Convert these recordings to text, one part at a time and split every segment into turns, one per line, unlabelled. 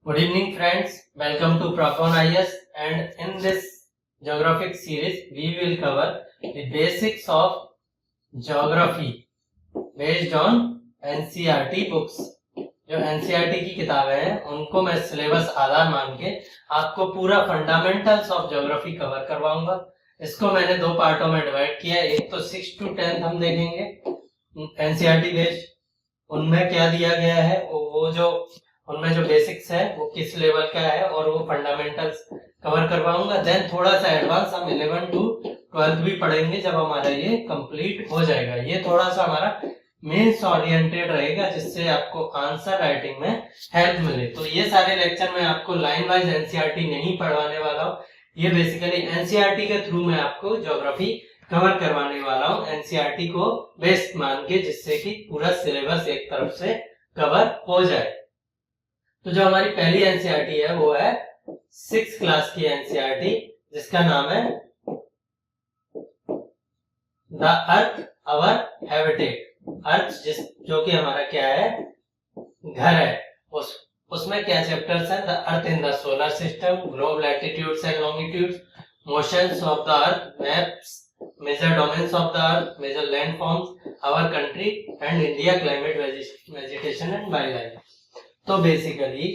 Good evening, friends. Welcome to Profon IS, and in this geographic series, we will cover the basics of geography based on NCERT books. जो NCERT की किताबें हैं उनको मैं syllabus आधार मान के आपको पूरा फंडामेंटल्स ऑफ ज्योग्राफी कवर करवाऊंगा। इसको मैंने दो पार्टों में डिवाइड किया है। एक तो 6 to 10 हम देखेंगे NCERT बेस्ड, उनमें क्या दिया गया है, वो जो उनमें जो बेसिक्स है वो किस लेवल का है और वो फंडामेंटल्स कवर करवाऊंगा। देन थोड़ा सा एडवांस हम 11 to 12 भी पढ़ेंगे जब हमारा ये कंप्लीट हो जाएगा। ये थोड़ा सा हमारा मेंस ओरिएंटेड रहेगा जिससे आपको आंसर राइटिंग में हेल्प मिले। तो ये सारे लेक्चर में आपको लाइन वाइज एनसीईआरटी नहीं पढ़वाने वाला हूँ। ये बेसिकली एनसीईआरटी के थ्रू मैं आपको ज्योग्राफी कवर करवाने वाला हूँ एनसीईआरटी को बेस्ट मान के, जिससे कि पूरा सिलेबस एक तरफ से कवर हो जाए। तो जो हमारी पहली एनसीईआरटी है वो है 6th क्लास की एनसीईआरटी जिसका नाम है द अर्थ अवर हैबिटेट। अर्थ जो कि हमारा क्या है, घर है। उसमें क्या चैप्टर्स हैं? The earth in the solar system, globe latitudes and longitudes, motions of the earth, maps, major domains of the earth, major land forms, our country and India, climate, vegetation and wild life. तो basically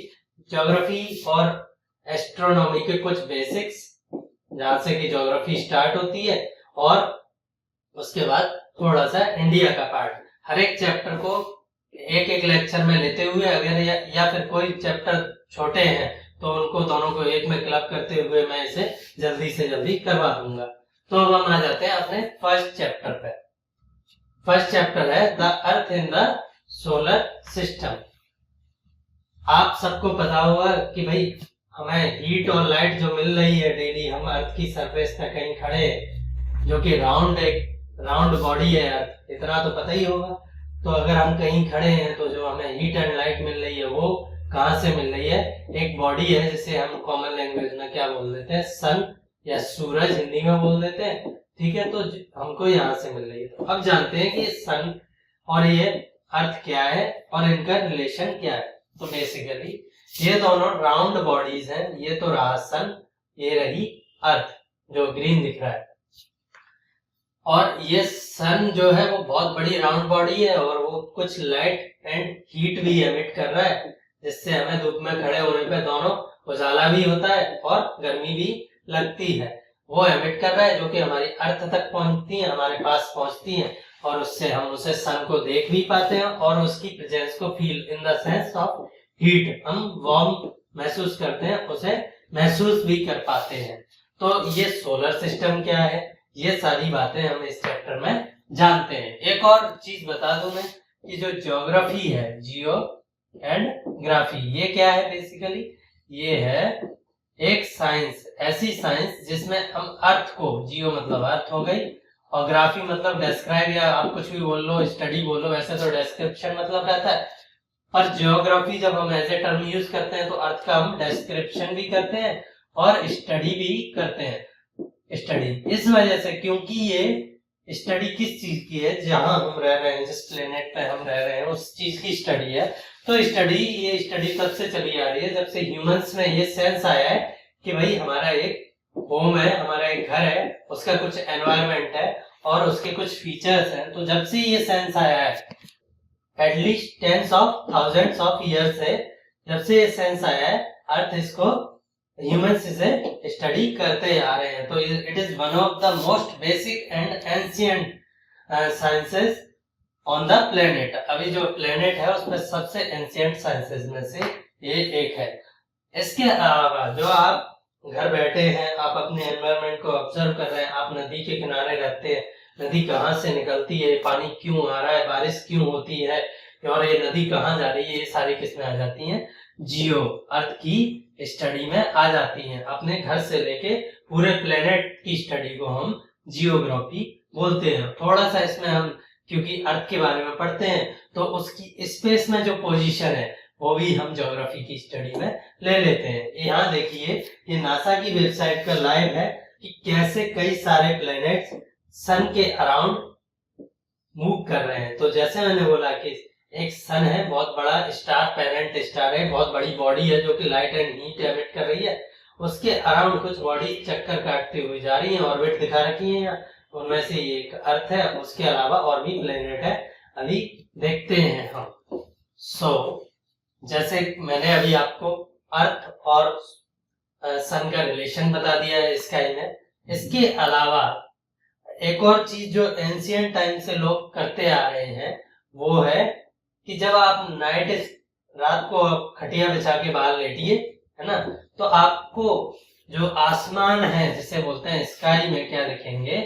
geography और astronomy के कुछ basics, जहां से कि geography start होती है, और उसके बाद थोड़ा सा इंडिया का पार्ट। हर एक चैप्टर को एक एक लेक्चर में लेते हुए, अगर या फिर कोई चैप्टर छोटे हैं तो उनको दोनों को एक में क्लब करते हुए मैं इसे जल्दी से जल्दी करवा दूंगा। तो अब हम आ जाते हैं अपने फर्स्ट चैप्टर पे। फर्स्ट चैप्टर है the earth in the solar system. आप सबको पता होगा कि भाई हमें हीट और लाइट जो मिल रही है डेली, हम अर्थ की सरफेस पे कहीं खड़े हैं, जो कि एक राउंड बॉडी है अर्थ, इतना तो पता ही होगा। तो अगर हम कहीं खड़े हैं तो जो हमें हीट एंड लाइट मिल रही है वो कहाँ से मिल रही है? एक बॉडी है जिसे हम कॉमन लैंग्वेज में क्या बोल देते हैं, सन या सूरज हिंदी में बोल देते हैं, ठीक है। तो हमको यहाँ से मिल रही है। तो अब जानते हैं कि सन और ये अर्थ क्या है और इनका रिलेशन क्या है। तो बेसिकली ये दोनों राउंड बॉडीज हैं। ये तो रहा सन, ये रही अर्थ जो ग्रीन दिख रहा है। और ये सन जो है वो बहुत बड़ी राउंड बॉडी है और वो कुछ लाइट एंड हीट भी एमिट कर रहा है, जिससे हमें धूप में खड़े होने पे दोनों उजाला भी होता है और गर्मी भी लगती है। वो एमिट कर रहा है जो कि हमारी अर्थ तक पहुंचती है, हमारे पास पहुंचती है, और उससे हम उसे सन को देख भी पाते हैं और उसकी प्रेजेंस को feel in the sense of heat, हम वार्म महसूस करते हैं, उसे महसूस भी कर पाते हैं। तो ये सोलर सिस्टम क्या है, ये सारी बातें हम इस चैप्टर में जानते हैं। एक और चीज बता दूं मैं कि जो ज्योग्राफी है, जियो एंड ग्राफी, ये क्या है? बेसिकली ये है एक साइंस, ऐसी साइंस जिसमें हम अर्थ को, जियो मतलब अर्थ हो गई, और ग्राफी मतलब डिस्क्राइब, या आप कुछ भी बोल लो, स्टडी बोलो, वैसे तो डिस्क्रिप्शन मतलब रहता है, पर ज्योग्राफी जब हम एज ए टर्म यूज करते हैं तो अर्थ का हम डिस्क्रिप्शन भी करते हैं और स्टडी भी करते हैं। स्टडी इस वजह से क्योंकि ये स्टडी किस चीज की है, जहां हम रह रहे हैं, जिस प्लेनेट पे हम रह रहे हैं उस चीज की स्टडी है। तो ये स्टडी तब से चली आ रही है जब से ह्यूमंस में ये सेंस आया है कि भाई हमारा एक होम है, हमारा एक घर है, उसका कुछ एनवायरनमेंट है और उसके कुछ फीचर्स हैं। तो जब से ये सेंस आया है, at least tens of thousands of years से, जब से ये सेंस आया है, अर्थ इसको ह्यूमंस इसे स्टडी करते आ रहे हैं। तो it is one of the most basic and ancient sciences on the planet. अभी जो प्लेनेट है उसमें सबसे एंशिएंट साइंसेस में से ये एक है। इसके अलावा जो आप घर बैठे हैं, आप अपने एनवायरनमेंट को ऑब्जर्व कर रहे हैं, आप नदी के किनारे रहते हैं, नदी कहाँ से निकलती है, पानी क्यों आ रहा है, बारिश क्यों होती है, और ये नदी कहाँ जा रही है, ये सारी किस्में आ जाती हैं जियो, अर्थ की स्टडी में आ जाती हैं। अपने घर से लेके पूरे प्लेनेट की स्टडी को हम जियोग्राफी बोलते हैं। थोड़ा सा इसमें हम क्योंकि अर्थ के बारे में पढ़ते हैं तो उसकी स्पेस में जो पोजीशन है वो भी हम ज्योग्राफी की स्टडी में ले लेते हैं। यहाँ देखिए, ये नासा की वेबसाइट का लाइव है कि कैसे कई सारे प्लेनेट्स सन के अराउंड मूव कर रहे हैं। तो जैसे मैंने बोला कि एक सन है, बहुत बड़ा स्टार, पेरेंट स्टार है, बहुत बड़ी बॉडी है जो कि लाइट एंड हीट एमिट कर रही है। उसके अराउंड कुछ बॉडी चक्कर काटती हुई जा रही है, ऑर्बिट दिखा रखी है यहाँ। उनमें से ये एक अर्थ है, उसके अलावा और भी प्लेनेट है, अभी देखते हैं हम। जैसे मैंने अभी आपको अर्थ और सन का रिलेशन बता दिया है स्काई में। इसके अलावा एक और चीज जो एंशियंट टाइम से लोग करते आ रहे हैं वो है कि जब आप रात को आप खटिया बिछा के बाहर लेटिए, है ना, तो आपको जो आसमान है जिसे बोलते हैं स्काई में क्या दिखेंगे,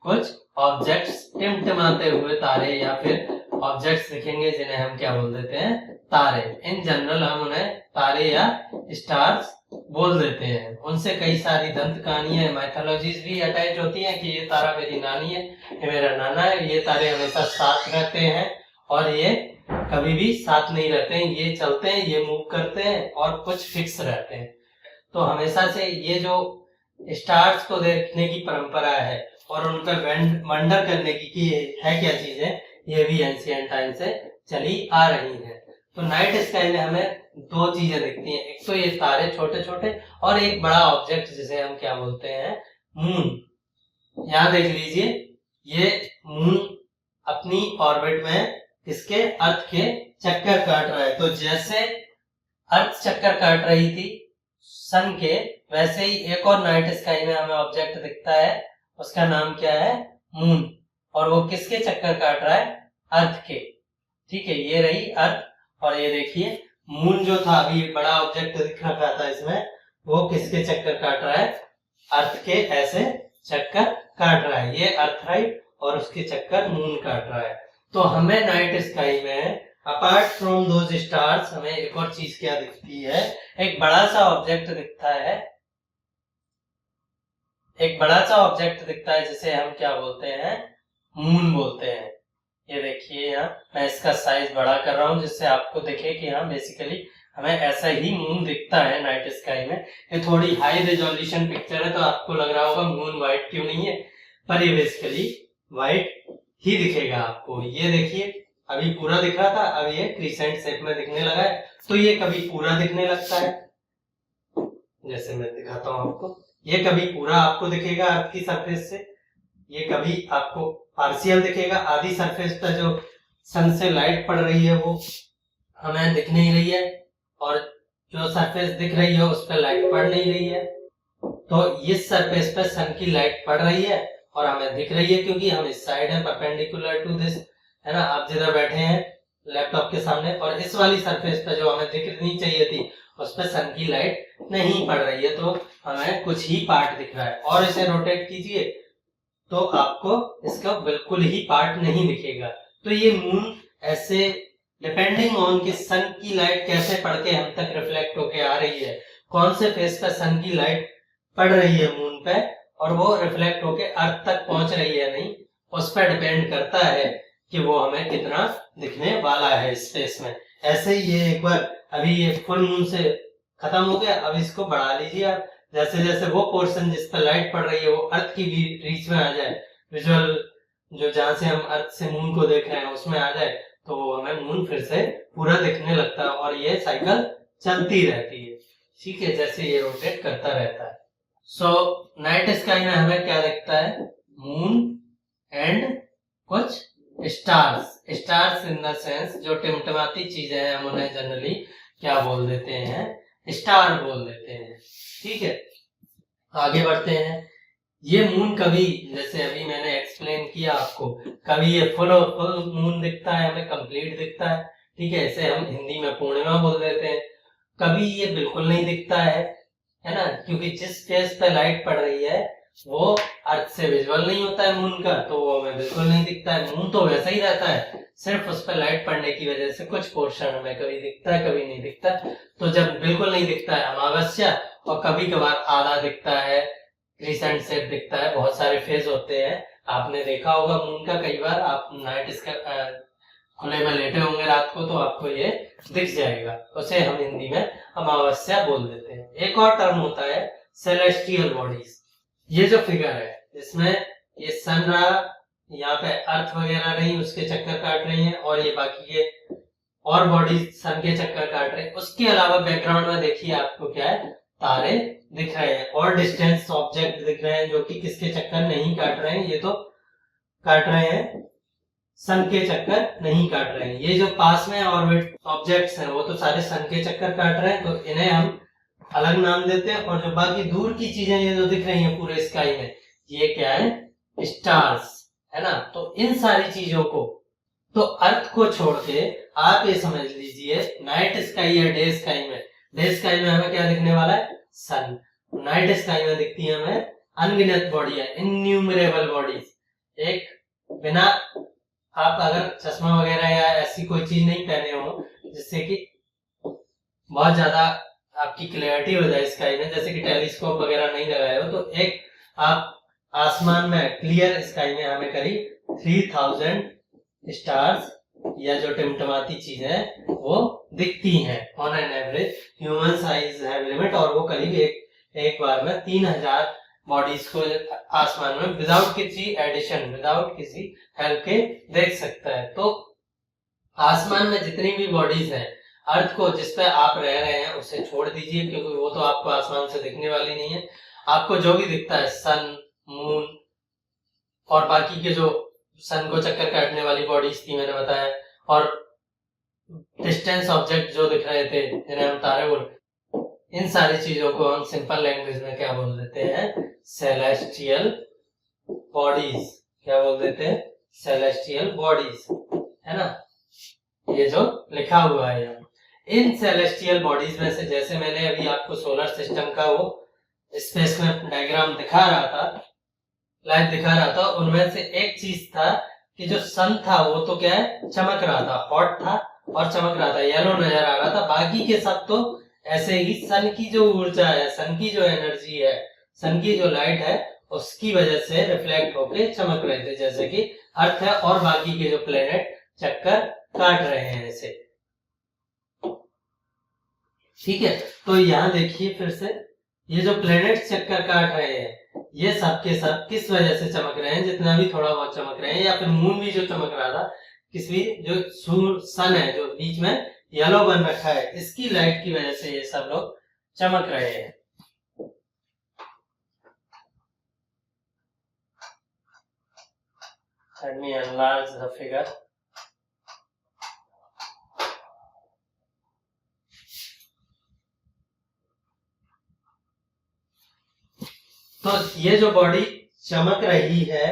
कुछ ऑब्जेक्ट्स टिमटिमाते हुए तारे या फिर ऑब्जेक्ट्स दिखेंगे जिन्हें हम क्या बोल देते हैं, तारे। इन जनरल हम उन्हें तारे या स्टार्स बोल देते हैं। उनसे कई सारी दंत कहानियां, माइथोलॉजीज भी अटैच होती हैं कि ये तारा मेरी नानी है, ये मेरा नाना है, ये तारे हमेशा साथ रहते हैं और ये कभी भी साथ नहीं रहते हैं, ये चलते हैं, ये मूव करते हैं और कुछ फिक्स रहते हैं। तो हमेशा से ये जो स्टार्स को देखने की परंपरा है और उन पर वंडर करने की है क्या चीजें, ये भी एंशिएंट टाइम से चली आ रही है। तो नाइट स्काई में हमें दो चीजें दिखती हैं, एक तो ये तारे छोटे छोटे और एक बड़ा ऑब्जेक्ट जिसे हम क्या बोलते हैं, मून। यहाँ देख लीजिए, ये मून अपनी ऑर्बिट में इसके अर्थ के चक्कर काट रहा है। तो जैसे अर्थ चक्कर काट रही थी सन के, वैसे ही एक और नाइट स्काई में हमें ऑब्जेक्ट दिखता है, उसका नाम क्या है, मून। और वो किसके चक्कर काट रहा है, अर्थ के। ठीक है, ये रही अर्थ और ये देखिए मून जो था, अभी बड़ा ऑब्जेक्ट दिख रहा था इसमें, वो किसके चक्कर काट रहा है, अर्थ के ऐसे चक्कर काट रहा है। ये अर्थ राइट और उसके चक्कर मून काट रहा है। तो हमें नाइट स्काई में अपार्ट फ्रॉम दोज स्टार्स हमें एक और चीज क्या दिखती है, एक बड़ा सा ऑब्जेक्ट दिखता है, एक बड़ा सा ऑब्जेक्ट दिखता है जिसे हम क्या बोलते हैं, मून बोलते हैं। ये देखिए यहाँ मैं इसका साइज बड़ा कर रहा हूँ जिससे आपको दिखे कि हाँ बेसिकली हमें ऐसा ही मून दिखता है नाइट स्काई में। ये थोड़ी हाई रेजोल्यूशन पिक्चर है तो आपको लग रहा होगा मून व्हाइट क्यों नहीं है, पर ये बेसिकली व्हाइट ही दिखेगा आपको। ये देखिए अभी पूरा दिख रहा था, अब ये क्रिसेंट शेप में दिखने लगा है। तो ये कभी पूरा दिखने लगता है, जैसे मैं दिखाता हूँ आपको, ये कभी पूरा आपको दिखेगा अर्थ की सरफेस से, ये कभी आपको पार्शियल दिखेगा, आधी सरफेस पर जो सन से लाइट पड़ रही है वो हमें दिख नहीं रही है और जो सरफेस दिख रही है उस पर लाइट पड़ नहीं रही है। तो इस सरफेस पर सन की लाइट पड़ रही है और हमें दिख रही है क्योंकि हम इस साइड है परपेंडिकुलर टू दिस, है ना, आप जिधर बैठे हैं लैपटॉप के सामने, और इस वाली सरफेस पे जो हमें दिखनी चाहिए थी उस पर सन की लाइट नहीं पड़ रही है, तो हमें कुछ ही पार्ट दिख रहा है। और इसे रोटेट कीजिए तो आपको इसका बिल्कुल ही पार्ट नहीं दिखेगा। तो ये मून ऐसे डिपेंडिंग ऑन कि सन की लाइट कैसे पड़ के हम तक रिफ्लेक्ट होके आ रही है, कौन से फेस पे सन की लाइट पड़ रही है मून पे और वो रिफ्लेक्ट होके अर्थ तक पहुंच रही है नहीं, उस पर डिपेंड करता है कि वो हमें कितना दिखने वाला है स्पेस में। ऐसे ही ये एक बार अभी ये फुल मून से खत्म हो गया, अब इसको बढ़ा लीजिए आप, जैसे जैसे वो पोर्शन जिस पर लाइट पड़ रही है वो अर्थ की रीच में आ जाए, विजुअल जो जहां से हम अर्थ से मून को देख रहे हैं उसमें आ जाए, तो हमें मून फिर से पूरा दिखने लगता है और ये साइकिल चलती रहती है। ठीक है, जैसे ये रोटेट करता रहता है। सो नाइट स्काई में हमें क्या दिखता है, मून एंड कुछ stars. Stars in the sense जो टिमटिमाती चीजें हैं हम उन्हें जनरली क्या बोल देते हैं, स्टार बोल देते हैं। ठीक है, आगे बढ़ते हैं। ये मून कभी, जैसे अभी मैंने एक्सप्लेन किया आपको, कभी ये फुल मून दिखता है हमें, कंप्लीट दिखता है, ठीक है, इसे हम हिंदी में पूर्णिमा बोल देते हैं। कभी ये बिल्कुल नहीं दिखता है ना, क्योंकि जिस फेस पे लाइट पड़ रही है वो अर्थ से विजुअल नहीं होता है मून का, तो वो हमें बिल्कुल नहीं दिखता है। मून तो वैसा ही रहता है, सिर्फ उस पर लाइट पड़ने की वजह से कुछ पोर्शन हमें कभी दिखता है कभी नहीं दिखता। तो जब बिल्कुल नहीं दिखता है अमावस्या, और कभी कभार आधा दिखता है, क्रिसेंट शेप दिखता है, बहुत सारे फेज होते हैं। आपने देखा होगा मून का कई बार, आप नाइट खुले में लेटे होंगे रात को तो आपको ये दिख जाएगा, उसे हम हिंदी में अमावस्या बोल देते हैं। एक और टर्म होता है सेलेस्टियल बॉडीज। ये जो फिगर है इसमें ये सन रहा, यहाँ पे अर्थ वगैरह रही उसके चक्कर काट रही है, और ये बाकी के और बॉडी सन के चक्कर काट रहे हैं। उसके अलावा बैकग्राउंड में देखिए आपको क्या है, तारे दिख रहे हैं और डिस्टेंस ऑब्जेक्ट दिख रहे हैं जो कि किसके चक्कर नहीं काट रहे हैं, ये तो काट रहे हैं सन के चक्कर नहीं काट रहे हैं। ये जो पास में ऑर्बिट ऑब्जेक्ट्स हैं वो तो सारे सन के चक्कर काट रहे हैं, तो इन्हें हम अलग नाम देते हैं। और जो बाकी दूर की चीजें ये जो दिख रही हैं पूरे स्काई में, ये क्या है, स्टार्स है ना। तो इन सारी चीजों को, तो अर्थ को छोड़ के आप ये समझ लीजिए नाइट स्काई या डे स्काई में, डे स्काई में हमें क्या दिखने वाला है, सन। नाइट स्काई में दिखती है हमें अनगिनत बॉडियां, इन्यूमरेबल बॉडीज। एक बिना आप अगर चश्मा वगैरह या ऐसी कोई चीज नहीं पहने हो जिससे कि बहुत ज्यादा आपकी क्लैरिटी हो जाए स्काई में, जैसे कि टेलीस्कोप वगैरह नहीं लगाए हो, तो एक आप आसमान में क्लियर स्काई में हमें करीब 3000 स्टार्स या जो टिमटमाती चीजें हैं वो दिखती हैं on an average. Human eyes have limit, और वो करीब एक बार में 3000 बॉडीज को आसमान में विदाउट किसी एडिशन, विदाउट किसी हेल्प के देख सकता है। तो आसमान में जितनी भी बॉडीज हैं, अर्थ को जिस पे आप रह रहे हैं उसे छोड़ दीजिए, क्योंकि वो तो आपको आसमान से दिखने वाली नहीं है। आपको जो भी दिखता है सन, मून और बाकी के जो सन को चक्कर काटने वाली बॉडीज थी मैंने बताया, और डिस्टेंस ऑब्जेक्ट जो दिख रहे थे जिन्हें हम तारे बोल, इन सारी चीजों को हम सिंपल लैंग्वेज में क्या बोल देते हैं, सेलेस्टियल बॉडीज। क्या बोल देते हैं, सेलेस्टियल बॉडीज, है ना। ये जो लिखा हुआ है यहाँ, इन सेलेस्टियल बॉडीज में से, जैसे मैंने अभी आपको सोलर सिस्टम का वो स्पेस में डायग्राम दिखा रहा था, लाइव दिखा रहा था, उनमें से एक चीज था कि जो सन था वो तो क्या है, चमक रहा था, हॉट था और चमक रहा था, येलो नजर आ रहा था। बाकी के सब तो ऐसे ही सन की जो ऊर्जा है, सन की जो एनर्जी है, सन की जो लाइट है, उसकी वजह से रिफ्लेक्ट होके चमक रहे थे, जैसे कि अर्थ है और बाकी के जो प्लेनेट चक्कर काट रहे हैं ऐसे। ठीक है, तो यहाँ देखिए फिर से, ये जो प्लेनेट चक्कर काट रहे हैं ये सब के सब किस वजह से चमक रहे हैं, जितना भी थोड़ा बहुत चमक रहे हैं, या फिर मून भी जो चमक रहा था, किस भी जो सन है जो बीच में येलो बन रखा है, इसकी लाइट की वजह से ये सब लोग चमक रहे हैं। Let me enlarge the figure. तो ये जो बॉडी चमक रही है,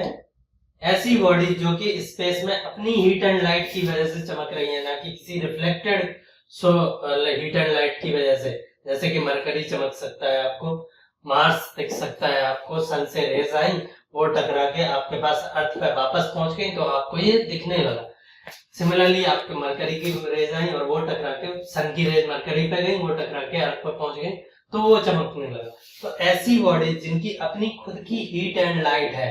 ऐसी बॉडी जो कि स्पेस में अपनी हीट एंड लाइट की वजह से चमक रही है, ना कि किसी रिफ्लेक्टेड हीट एंड लाइट की वजह से। जैसे कि मरकरी चमक सकता है आपको, मार्स दिख सकता है आपको, सन से रेज आई वो टकरा के आपके पास अर्थ पे वापस पहुंच गई तो आपको ये दिखने लगा। सिमिलरली आपके मरकरी की रेज आई और वो टकरा के सन की रेज मरकरी पे गई, वो टकरा के अर्थ पे पहुंच गई तो वो चमकने लगा। तो ऐसी बॉडी जिनकी अपनी खुद की हीट एंड लाइट है,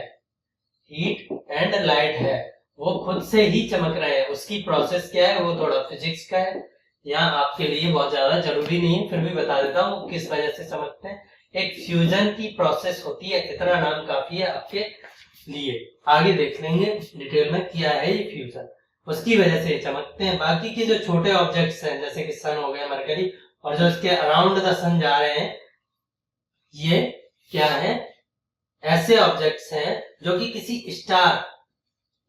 हीट एंड लाइट है, वो खुद से ही चमक रहे हैं, उसकी प्रोसेस क्या है वो थोड़ा फिजिक्स का है, यहाँ आपके लिए बहुत ज्यादा जरूरी नहीं है, फिर भी बता देता हूँ किस वजह से चमकते हैं। एक फ्यूजन की प्रोसेस होती है, इतना नाम काफी है आपके लिए, आगे देख लेंगे डिटेल में क्या है ये फ्यूजन, उसकी वजह से चमकते हैं। बाकी के जो छोटे ऑब्जेक्ट्स हैं जैसे कि सन हो गया, मरकरी, और जो इसके अराउंड द सन जा रहे हैं, ये क्या है, ऐसे ऑब्जेक्ट्स हैं जो कि किसी स्टार,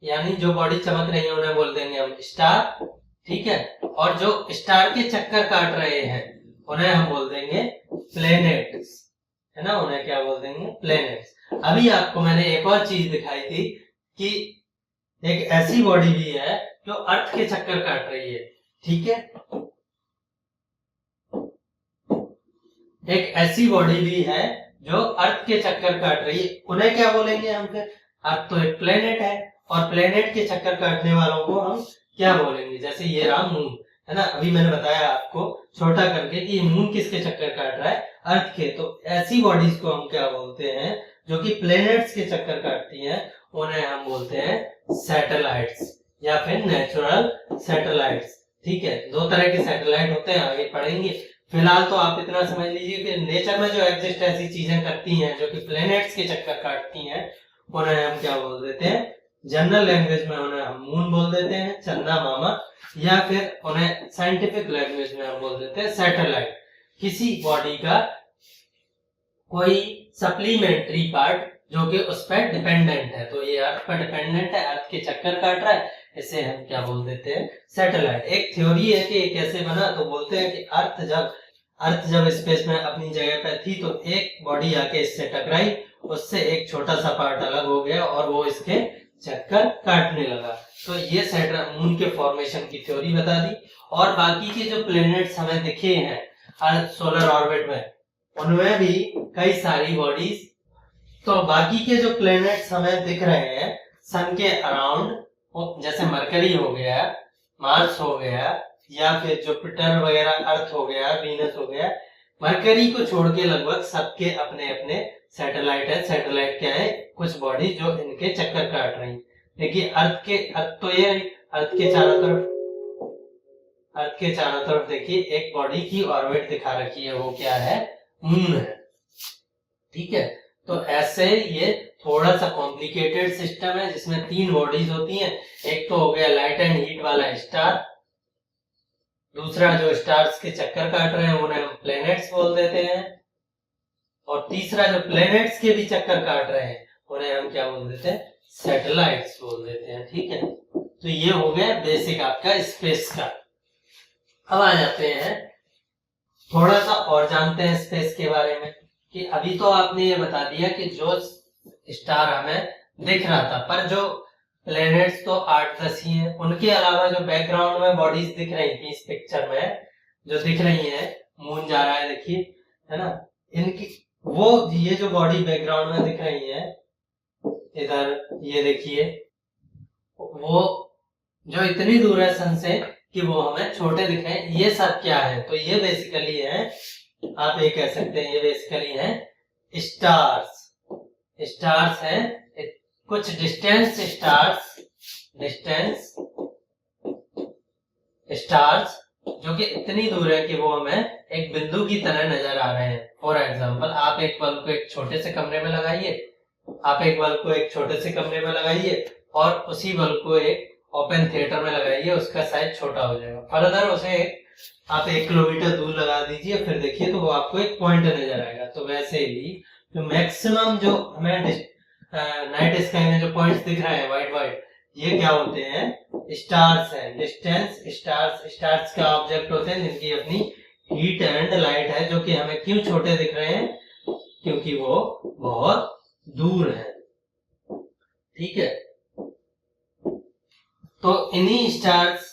यानी जो बॉडी चमक रही है उन्हें बोल देंगे हम स्टार, ठीक है, और जो स्टार के चक्कर काट रहे हैं उन्हें हम बोल देंगे प्लेनेट्स, है ना, उन्हें क्या बोल देंगे, प्लेनेट्स। अभी आपको मैंने एक और चीज दिखाई थी कि एक ऐसी बॉडी भी है जो अर्थ के चक्कर काट रही है, ठीक है, एक ऐसी बॉडी भी है जो अर्थ के चक्कर काट रही है, उन्हें क्या बोलेंगे हम फिर, अर्थ तो एक प्लेनेट है और प्लेनेट के चक्कर काटने वालों को हम क्या बोलेंगे, जैसे ये रहा मून, है ना, अभी मैंने बताया आपको छोटा करके कि मून किसके चक्कर काट रहा है, अर्थ के। तो ऐसी बॉडीज को हम क्या बोलते हैं जो कि प्लेनेट्स के चक्कर काटती हैं, उन्हें हम बोलते हैं सैटेलाइट्स या फिर नेचुरल सैटेलाइट्स। ठीक है, दो तरह के सैटेलाइट होते हैं, आगे पढ़ेंगे। फिलहाल तो आप इतना समझ लीजिए कि नेचर में जो एग्जिस्ट ऐसी चीजें करती हैं जो कि प्लेनेट्स के चक्कर काटती हैं, उन्हें हम क्या बोल देते हैं, जनरल लैंग्वेज में उन्हें हम मून बोल देते हैं, चंदा मामा, या फिर उन्हें साइंटिफिक लैंग्वेज में हम बोल देते हैं सैटेलाइट। किसी बॉडी का कोई सप्लीमेंट्री पार्ट जो कि उस पर डिपेंडेंट है, तो ये अर्थ पर डिपेंडेंट है, अर्थ के चक्कर काट रहा है, इसे हम क्या बोल देते हैं, सैटेलाइट। एक थ्योरी है कि ये कैसे बना, तो बोलते हैं कि अर्थ जब स्पेस में अपनी जगह पे थी तो एक बॉडी आके इससे टकराई, उससे एक छोटा सा पार्ट अलग हो गया और वो इसके चक्कर काटने लगा। तो ये सैटर्न मून के फॉर्मेशन की थ्योरी बता दी। और बाकी के जो प्लैनेट्स हमें दिखे हैं अर्थ सोलर ऑर्बिट में, उनमें भी कई सारी बॉडीज, तो बाकी के जो प्लैनेट्स हमें दिख रहे हैं सन के अराउंड, जैसे मरकरी हो गया, मार्स हो गया, या फिर जुपिटर वगैरह, अर्थ हो गया, वीनस हो गया, मरकरी को छोड़ के लगभग सबके अपने अपने सैटेलाइट है। सैटेलाइट क्या है, कुछ बॉडी जो इनके चक्कर काट रही। देखिए अर्थ तो ये अर्थ के चारों तरफ देखिए एक बॉडी की ऑर्बिट दिखा रखी है, वो क्या है, मून है। ठीक है, तो ऐसे ये थोड़ा सा कॉम्प्लिकेटेड सिस्टम है जिसमें 3 बॉडीज होती हैं। एक तो हो गया लाइट एंड हीट वाला स्टार, दूसरा जो स्टार्स के चक्कर काट रहे हैं उन्हें हम प्लैनेट्स बोल देते हैं, और तीसरा जो प्लैनेट्स के भी चक्कर काट रहे हैं उन्हें हम क्या बोल देते हैं, सैटेलाइट्स बोल देते हैं। ठीक है, तो ये हो गया बेसिक आपका स्पेस का। अब आ जाते हैं थोड़ा सा और जानते हैं स्पेस के बारे में, कि अभी तो आपने ये बता दिया कि जो स्टार हमें दिख रहा था, पर जो प्लैनेट्स तो 8-10 ही हैं, उनके अलावा जो बैकग्राउंड में बॉडीज दिख रही थी इस पिक्चर में जो दिख रही हैं, मून जा रहा है देखिए, है ना, इनकी वो ये जो बॉडी बैकग्राउंड में दिख रही है इधर, ये देखिए, वो जो इतनी दूर है सन से कि वो हमें छोटे दिख रहे हैं, ये सब क्या है, तो ये बेसिकली है, आप ये कह सकते हैं, ये बेसिकली है स्टार्स। स्टार्स हैं कुछ डिस्टेंस स्टार्स जो कि इतनी दूर है कि वो हमें एक बिंदु की तरह नजर आ रहे हैं। फॉर एग्जांपल, आप एक बल्ब को एक छोटे से कमरे में लगाइए, और उसी बल्ब को एक ओपन थिएटर में लगाइए, उसका साइज छोटा हो जाएगा। फर्दर उसे आप 1 किलोमीटर दूर लगा दीजिए, फिर देखिए तो वो आपको एक पॉइंट नजर आएगा। तो वैसे ही जो मैक्सिमम जो हमें नाइट स्काई में जो पॉइंट्स दिख रहे हैं व्हाइट, ये क्या होते हैं, स्टार्स हैं। डिस्टेंस स्टार्स का ऑब्जेक्ट होते हैं जिनकी अपनी हीट एंड लाइट है, जो कि हमें क्यों छोटे दिख रहे हैं, क्योंकि वो बहुत दूर है। ठीक है, तो इन्हीं स्टार्स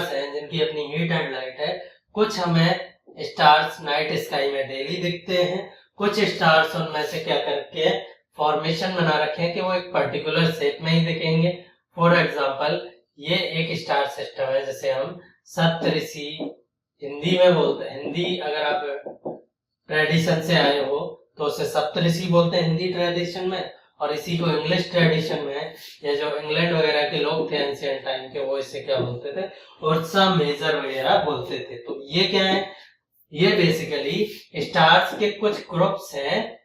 हैं जिनकी अपनी हीट एंड लाइट है, कुछ हमें स्टार्स नाइट स्काई में डेली दिखते हैं, कुछ स्टार्स उनमें से क्या करके फॉर्मेशन बना रखे हैं कि वो एक पर्टिकुलर शेप में ही दिखेंगे। फॉर एग्जांपल, ये एक स्टार सिस्टम है जिसे हम सप्तऋषि हिंदी में बोलते हैं। हिंदी अगर आप ट्रेडिशन से आए हो तो उसे सप्तऋषि बोलते हैं हिंदी ट्रेडिशन में, और इसी को इंग्लिश ट्रेडिशन में, या जो इंग्लैंड वगैरह के लोग थे एंशिएंट टाइम के, वो इसे क्या बोलते थे, उर्सा मेजर वगैरह बोलते थे। तो ये क्या है, ये बेसिकली स्टार्स के कुछ ग्रुप्स हैं,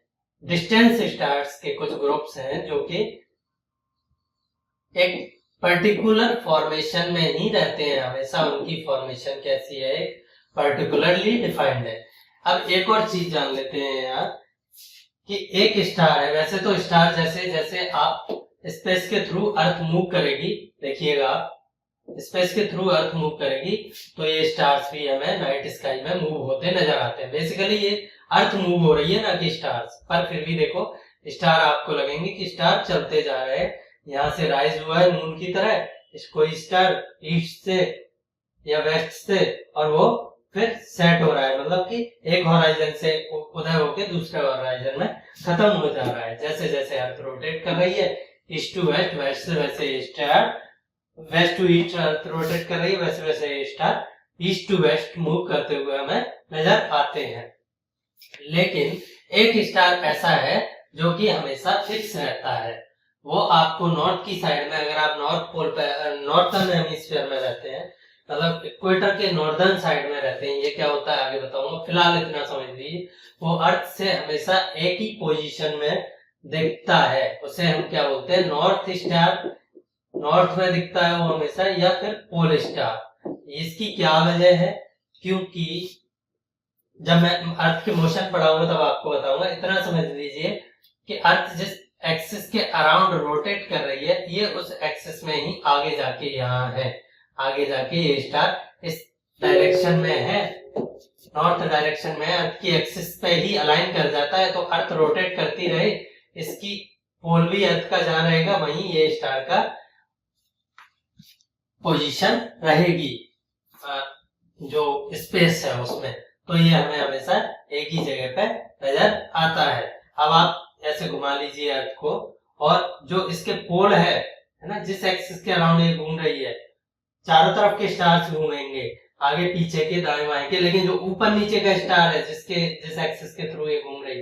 डिस्टेंस स्टार्स के कुछ ग्रुप्स हैं जो कि एक पर्टिकुलर फॉर्मेशन में ही रहते हैं हमेशा। उनकी फॉर्मेशन कैसी है, पर्टिकुलरली डिफाइंड है। अब एक और चीज जान लेते हैं यार, कि एक स्टार है, वैसे तो स्टार जैसे जैसे आप स्पेस के थ्रू अर्थ मूव करेगी, देखिएगा आप स्पेस के थ्रू अर्थ मूव करेगी तो ये स्टार्स भी हमें नाइट स्काई में मूव होते नजर आते हैं। बेसिकली ये अर्थ मूव हो रही है ना कि स्टार्स, पर फिर भी देखो स्टार आपको लगेंगे कि स्टार चलते जा रहे हैं, यहाँ से राइज हुआ है मून की तरह, कोई स्टार ईस्ट से या वेस्ट से, और वो फिर सेट हो रहा है, मतलब कि एक होराइजन से उदय होके दूसरे होराइजन में खत्म हो जा रहा है। जैसे जैसे अर्थ रोटेट कर रही है ईस्ट टू वेस्ट, वेस्ट से वैसे star west to east earth rotate कर रही है, वैसे वैसे star east to west move करते हुए हमें नजर आते हैं। लेकिन एक स्टार ऐसा है जो कि हमेशा फिक्स रहता है, वो आपको नॉर्थ की साइड में, अगर आप नॉर्थ पोल पे नॉर्थर्न हेमिस्फीयर में रहते हैं, मतलब इक्वेटर के नॉर्दर्न साइड में रहते हैं, ये क्या होता है आगे बताऊंगा, फिलहाल इतना समझ लीजिए, वो अर्थ से हमेशा एक ही पोजीशन में दिखता है उसे हम क्या बोलते हैं, नॉर्थ स्टार। नॉर्थ में दिखता है वो हमेशा, या फिर पोल स्टार। इसकी क्या वजह है, क्योंकि जब मैं अर्थ के मोशन पढ़ाऊंगा तब आपको बताऊंगा। इतना समझ लीजिए कि अर्थ जिस एक्सिस के अराउंड रोटेट कर रही है, ये उस एक्सिस में ही आगे जाके यहाँ है, आगे जाके ये स्टार इस डायरेक्शन में है, नॉर्थ डायरेक्शन में अर्थ की एक्सिस पे ही अलाइन कर जाता है। तो अर्थ रोटेट करती रहे, इसकी पोल भी अर्थ का जहां रहेगा वहीं ये स्टार का पोजीशन रहेगी, जो स्पेस है उसमें। तो ये हमें हमेशा एक ही जगह पे नजर आता है। अब आप ऐसे घुमा लीजिए अर्थ को, और जो इसके पोल है ना, जिस एक्सिस के अराउंड ये घूम रही है, चारों तरफ के स्टार्स घूमेंगे, आगे पीछे के दाएं बाएं के, लेकिन जो ऊपर नीचे का स्टार है जिस एक्सिस के थ्रू ये घूम रही,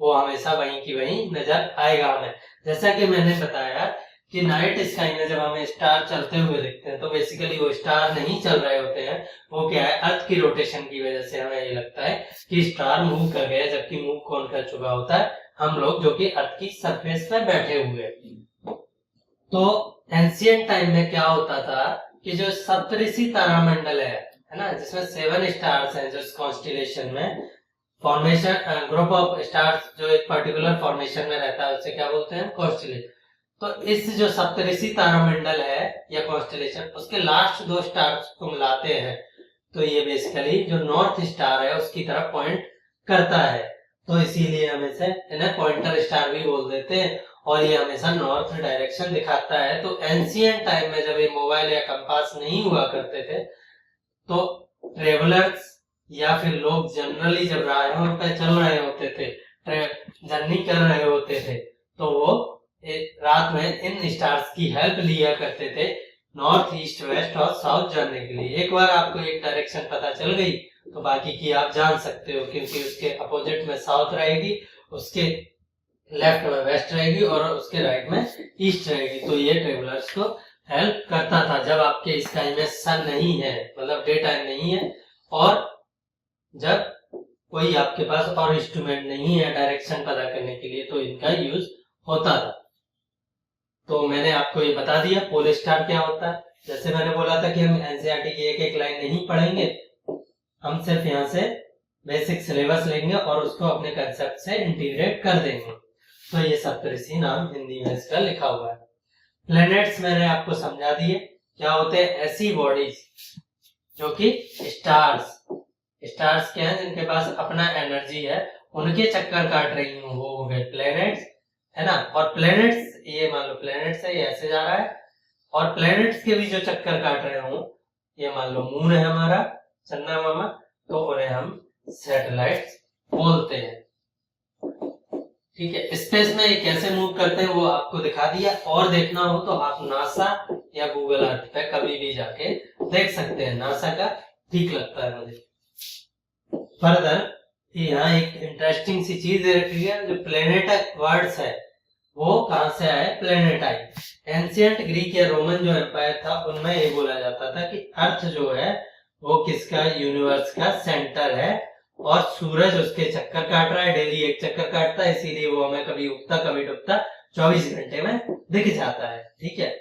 वो हमेशा वहीं की वहीं नजर आएगा हमें। जैसा कि मैंने बताया कि नाइट स्काई में जब हमें स्टार चलते हुए दिखते हैं तो बेसिकली वो स्टार नहीं चल रहे होते हैं, वो क्या है, अर्थ की रोटेशन की वजह से हमें ये लगता है कि स्टार मूव कर गया, जबकि मूव कौन कर चुका होता है, हम लोग जो कि अर्थ की सरफेस पर बैठे हुए। तो एंशिएंट टाइम में क्या होता था कि जो सप्तऋषि तारामंडल है ना, जिसमें 7 स्टार्स हैं, जो इस कॉन्स्टिलेशन में फॉर्मेशन, ग्रुप ऑफ स्टार्स जो एक पर्टिकुलर फॉर्मेशन में रहता है, उसे क्या बोलते हैं, कॉन्स्टिलेशन। तो इस जो सप्तऋषि तारामंडल है या कॉन्स्टिलेशन, उसके लास्ट 2 स्टार्स को मिलाते हैं तो ये बेसिकली जो नॉर्थ स्टार है उसकी तरफ पॉइंट करता है। तो इसीलिए हमेशा इन्हें पॉइंटर स्टार भी बोल देते हैं, और ये हमेशा नॉर्थ डायरेक्शन दिखाता है। तो एंशिएंट टाइम में जब ये मोबाइल या कंपास नहीं हुआ करते थे, तो ट्रेवलर्स या फिर लोग जनरली जब राहों पे चल रहे होते थे, जर्नी कर रहे होते थे, तो वो रात में इन स्टार्स की हेल्प लिया करते थे नॉर्थ, ईस्ट, वेस्ट और साउथ जानने के लिए। एक बार आपको एक डायरेक्शन पता चल गई तो बाकी की आप जान सकते हो, क्योंकि उसके अपोजिट में साउथ रहेगी, उसके लेफ्ट में वेस्ट रहेगी और उसके राइट में ईस्ट रहेगी। तो ये ट्रेवलर्स को हेल्प करता था जब आपके स्काई में सन नहीं है, मतलब डे टाइम नहीं है, और जब कोई आपके पास और इंस्ट्रूमेंट नहीं है डायरेक्शन पता करने के लिए, तो इनका यूज होता था। तो मैंने आपको ये बता दिया पोल स्टार क्या होता है। जैसे मैंने बोला था कि हम एनसीईआरटी की एक एक लाइन नहीं पढ़ेंगे, हम सिर्फ यहाँ से बेसिक सिलेबस लेंगे और उसको अपने कंसेप्ट से इंटीग्रेट कर देंगे। तो ये सप्तऋषि नाम हिंदी में इसका लिखा हुआ है। प्लैनेट्स मैंने आपको समझा दिए क्या होते हैं, ऐसी बॉडीज जो कि स्टार्स क्या है, जिनके पास अपना एनर्जी है, उनके चक्कर काट रही हूँ, वो हो गए प्लैनेट्स, है ना। और प्लैनेट्स, ये मान लो प्लैनेट्स है, ये ऐसे जा रहा है, और प्लैनेट्स के भी जो चक्कर काट रहे हूँ, ये मान लो मून है हमारा, चंद्रमा मामा, तो उन्हें हम सैटेलाइट्स बोलते हैं। ठीक है, स्पेस में ये कैसे मूव करते हैं वो आपको दिखा दिया, और देखना हो तो आप नासा या गूगल अर्थ पे कभी भी जाके देख सकते हैं, नासा का ठीक लगता है मुझे। फर्दर यहाँ एक इंटरेस्टिंग सी चीज रखी है, जो प्लेनेट वर्ड्स है वो कहां से आए, प्लेनेटाइट। एंशिएंट ग्रीक या रोमन जो एम्पायर था उनमें ये बोला जाता था कि अर्थ जो है वो किसका, यूनिवर्स का सेंटर है, और सूरज उसके चक्कर काट रहा है, डेली एक चक्कर काटता है, इसीलिए वो हमें कभी उगता कभी डूबता 24 घंटे में दिख जाता है। ठीक है,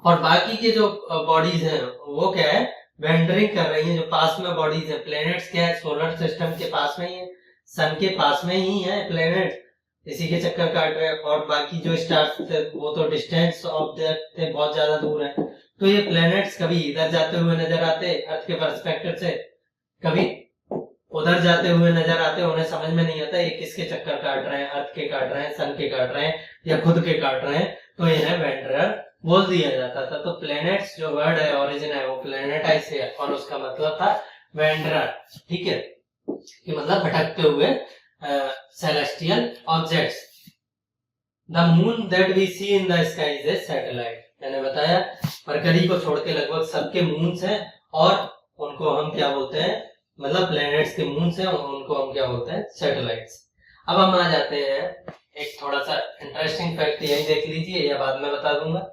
और बाकी के जो बॉडीज हैं वो क्या है, वेंडरिंग कर रही हैं, जो पास में बॉडीज है। प्लैनेट्स क्या है, सोलर सिस्टम के पास में ही है, सन के पास में ही है प्लैनेट, इसी के चक्कर काट रहे हैं। और बाकी जो स्टार्स थे वो तो डिस्टेंस ऑब्जेक्ट थे, बहुत ज्यादा दूर है। तो ये प्लैनेट्स कभी इधर जाते हुए नजर आते अर्थ के पर्सपेक्टिव से, कभी उधर जाते हुए नजर आते, उन्हें समझ में नहीं आता ये किसके चक्कर काट रहे हैं, अर्थ के काट रहे हैं, सन के काट रहे हैं, या खुद के काट रहे हैं, तो इन्हें वेंडरर बोल दिया जाता था। तो प्लैनेट्स जो वर्ड है, ओरिजिन है, वो प्लैनेटाइज से है, और उसका मतलब था वेंडरर। ठीक है, कि मतलब भटकते हुए celestial objects. The moon that we see in the sky is a satellite. मैंने बताया मरकरी को छोड़ के लगभग सबके मून्स हैं, और उनको हम क्या बोलते हैं, मतलब प्लैनेट्स के मून्स हैं, उनको हम क्या बोलते हैं, सैटेलाइट्स। अब हम आ जाते हैं एक थोड़ा सा इंटरेस्टिंग फैक्ट, यही देख लीजिए, या बाद में बता दूंगा,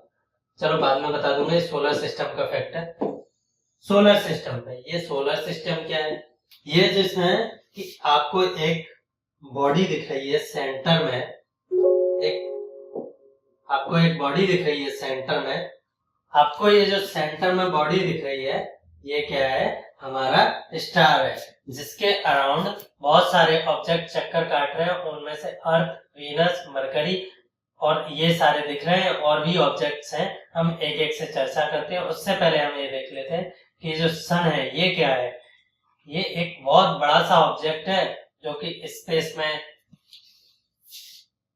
चलो बाद में बता दूंगा। ये सोलर सिस्टम का फैक्ट है। सोलर सिस्टम में, ये सोलर सिस्टम क्या है, ये जिसमें कि आपको एक बॉडी दिख रही है सेंटर में, आपको एक बॉडी दिख रही है सेंटर में। आपको ये जो सेंटर में बॉडी दिख रही है, ये क्या है, हमारा स्टार है, जिसके अराउंड बहुत सारे ऑब्जेक्ट चक्कर काट रहे हैं। उनमें से अर्थ, वीनस, मरकरी और ये सारे दिख रहे हैं, और भी ऑब्जेक्ट्स हैं। हम एक एक से चर्चा करते हैं। उससे पहले हम ये देख लेते हैं कि जो सन है ये क्या है। ये एक बहुत बड़ा सा ऑब्जेक्ट है जो कि स्पेस में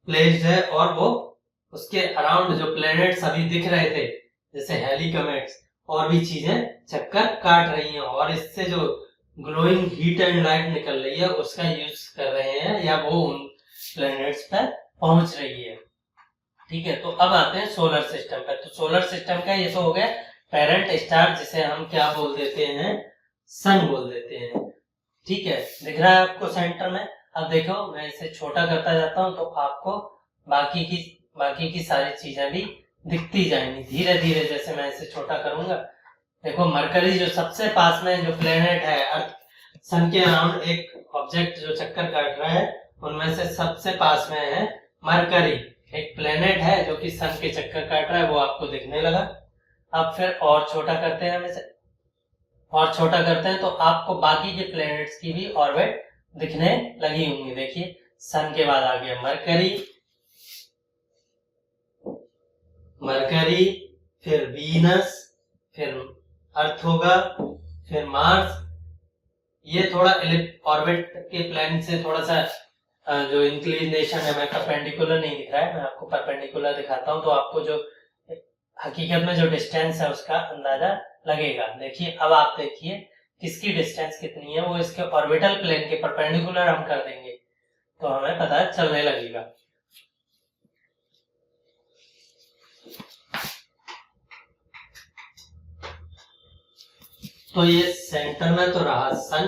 प्लेस्ड है, और वो उसके अराउंड जो प्लैनेट्स अभी दिख रहे थे जैसे हेली कमेट्स और भी चीजें चक्कर काट रही हैं, और इससे जो ग्लोइंग हीट एंड लाइट निकल रही है उसका यूज कर रहे हैं, या वो उन प्लैनेट्स पर पहुंच रही है। ठीक है, तो अब आते हैं सोलर सिस्टम पर। तो सोलर सिस्टम का ये तो हो गया पेरेंट स्टार, जिसे हम क्या बोल देते हैं, सन बोल देते हैं। ठीक है, दिख रहा है आपको सेंटर में। अब देखो, मैं इसे छोटा करता जाता हूं तो आपको बाकी की सारी चीजें भी दिखती जाएंगी धीरे धीरे जैसे मैं इसे छोटा करूंगा। देखो, मरकरी जो सबसे पास में जो प्लेनेट है अर्थ सन के अराउंड एक ऑब्जेक्ट जो चक्कर काट रहा है, उनमें से सबसे पास में है मरकरी। एक प्लेनेट है जो कि सन के चक्कर काट रहा है, वो आपको दिखने लगा। अब फिर और छोटा करते हैं, हम इसे और छोटा करते हैं तो आपको बाकी के प्लेनेट्स की भी ऑर्बिट दिखने लगी होंगी। देखिए, सन के बाद आ गया मरकरी, फिर वीनस, फिर अर्थ होगा, फिर मार्स। ये थोड़ा ऑर्बिट के प्लैनेट से थोड़ा सा जो इंक्लिनेशन है, मैं परपेंडिकुलर नहीं दिख रहा है, मैं आपको परपेंडिकुलर दिखाता हूं तो आपको जो हकीकत में जो डिस्टेंस है उसका अंदाजा लगेगा। देखिए, अब आप देखिए किसकी डिस्टेंस कितनी है, वो इसके ऑर्बिटल प्लेन के परपेंडिकुलर हम कर देंगे तो हमें पता चलने लगेगा। तो ये सेंटर में तो रहा सन,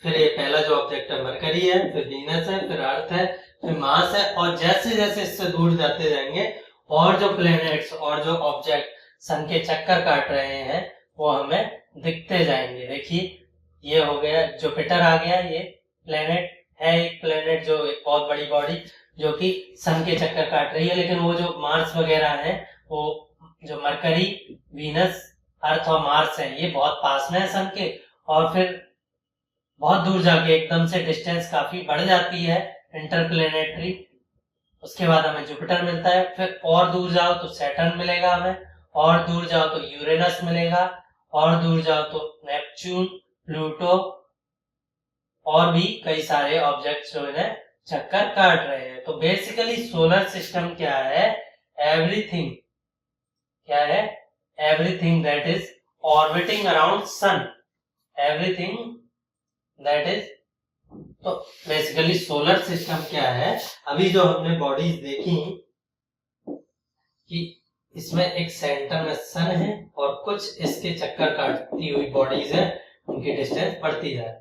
फिर ये पहला जो ऑब्जेक्ट है मरकरी है, फिर वीनस है, फिर अर्थ है, फिर मार्स है, और जैसे जैसे इससे दूर जाते जाएंगे और जो प्लैनेट्स और जो ऑब्जेक्ट सन के चक्कर काट रहे हैं वो हमें दिखते जाएंगे। देखिए, ये हो गया जुपिटर आ गया, ये प्लैनेट है, एक प्लैनेट जो एक बहुत बड़ी बॉडी जो कि सन के चक्कर काट रही है। लेकिन वो जो मार्स वगैरह है, वो जो मरकरी, वीनस, अर्थ और मार्स है, ये बहुत पास में है सन के, और फिर बहुत दूर जाके एकदम से डिस्टेंस काफी बढ़ जाती है इंटरप्लेनेटरी। उसके बाद हमें जुपिटर मिलता है, फिर और दूर जाओ तो सैटर्न मिलेगा हमें, और दूर जाओ तो यूरेनस मिलेगा, और दूर जाओ तो नेपच्यून, प्लूटो और भी कई सारे ऑब्जेक्ट्स जो है चक्कर काट रहे हैं। तो बेसिकली सोलर सिस्टम क्या है, एवरीथिंग क्या है, everything that is orbiting around sun, everything that is. तो बेसिकली सोलर सिस्टम क्या है, अभी जो हमने बॉडीज देखी कि इसमें एक सेंटर में सन है और कुछ इसके चक्कर काटती हुई बॉडीज है, उनकी डिस्टेंस बढ़ती जाए।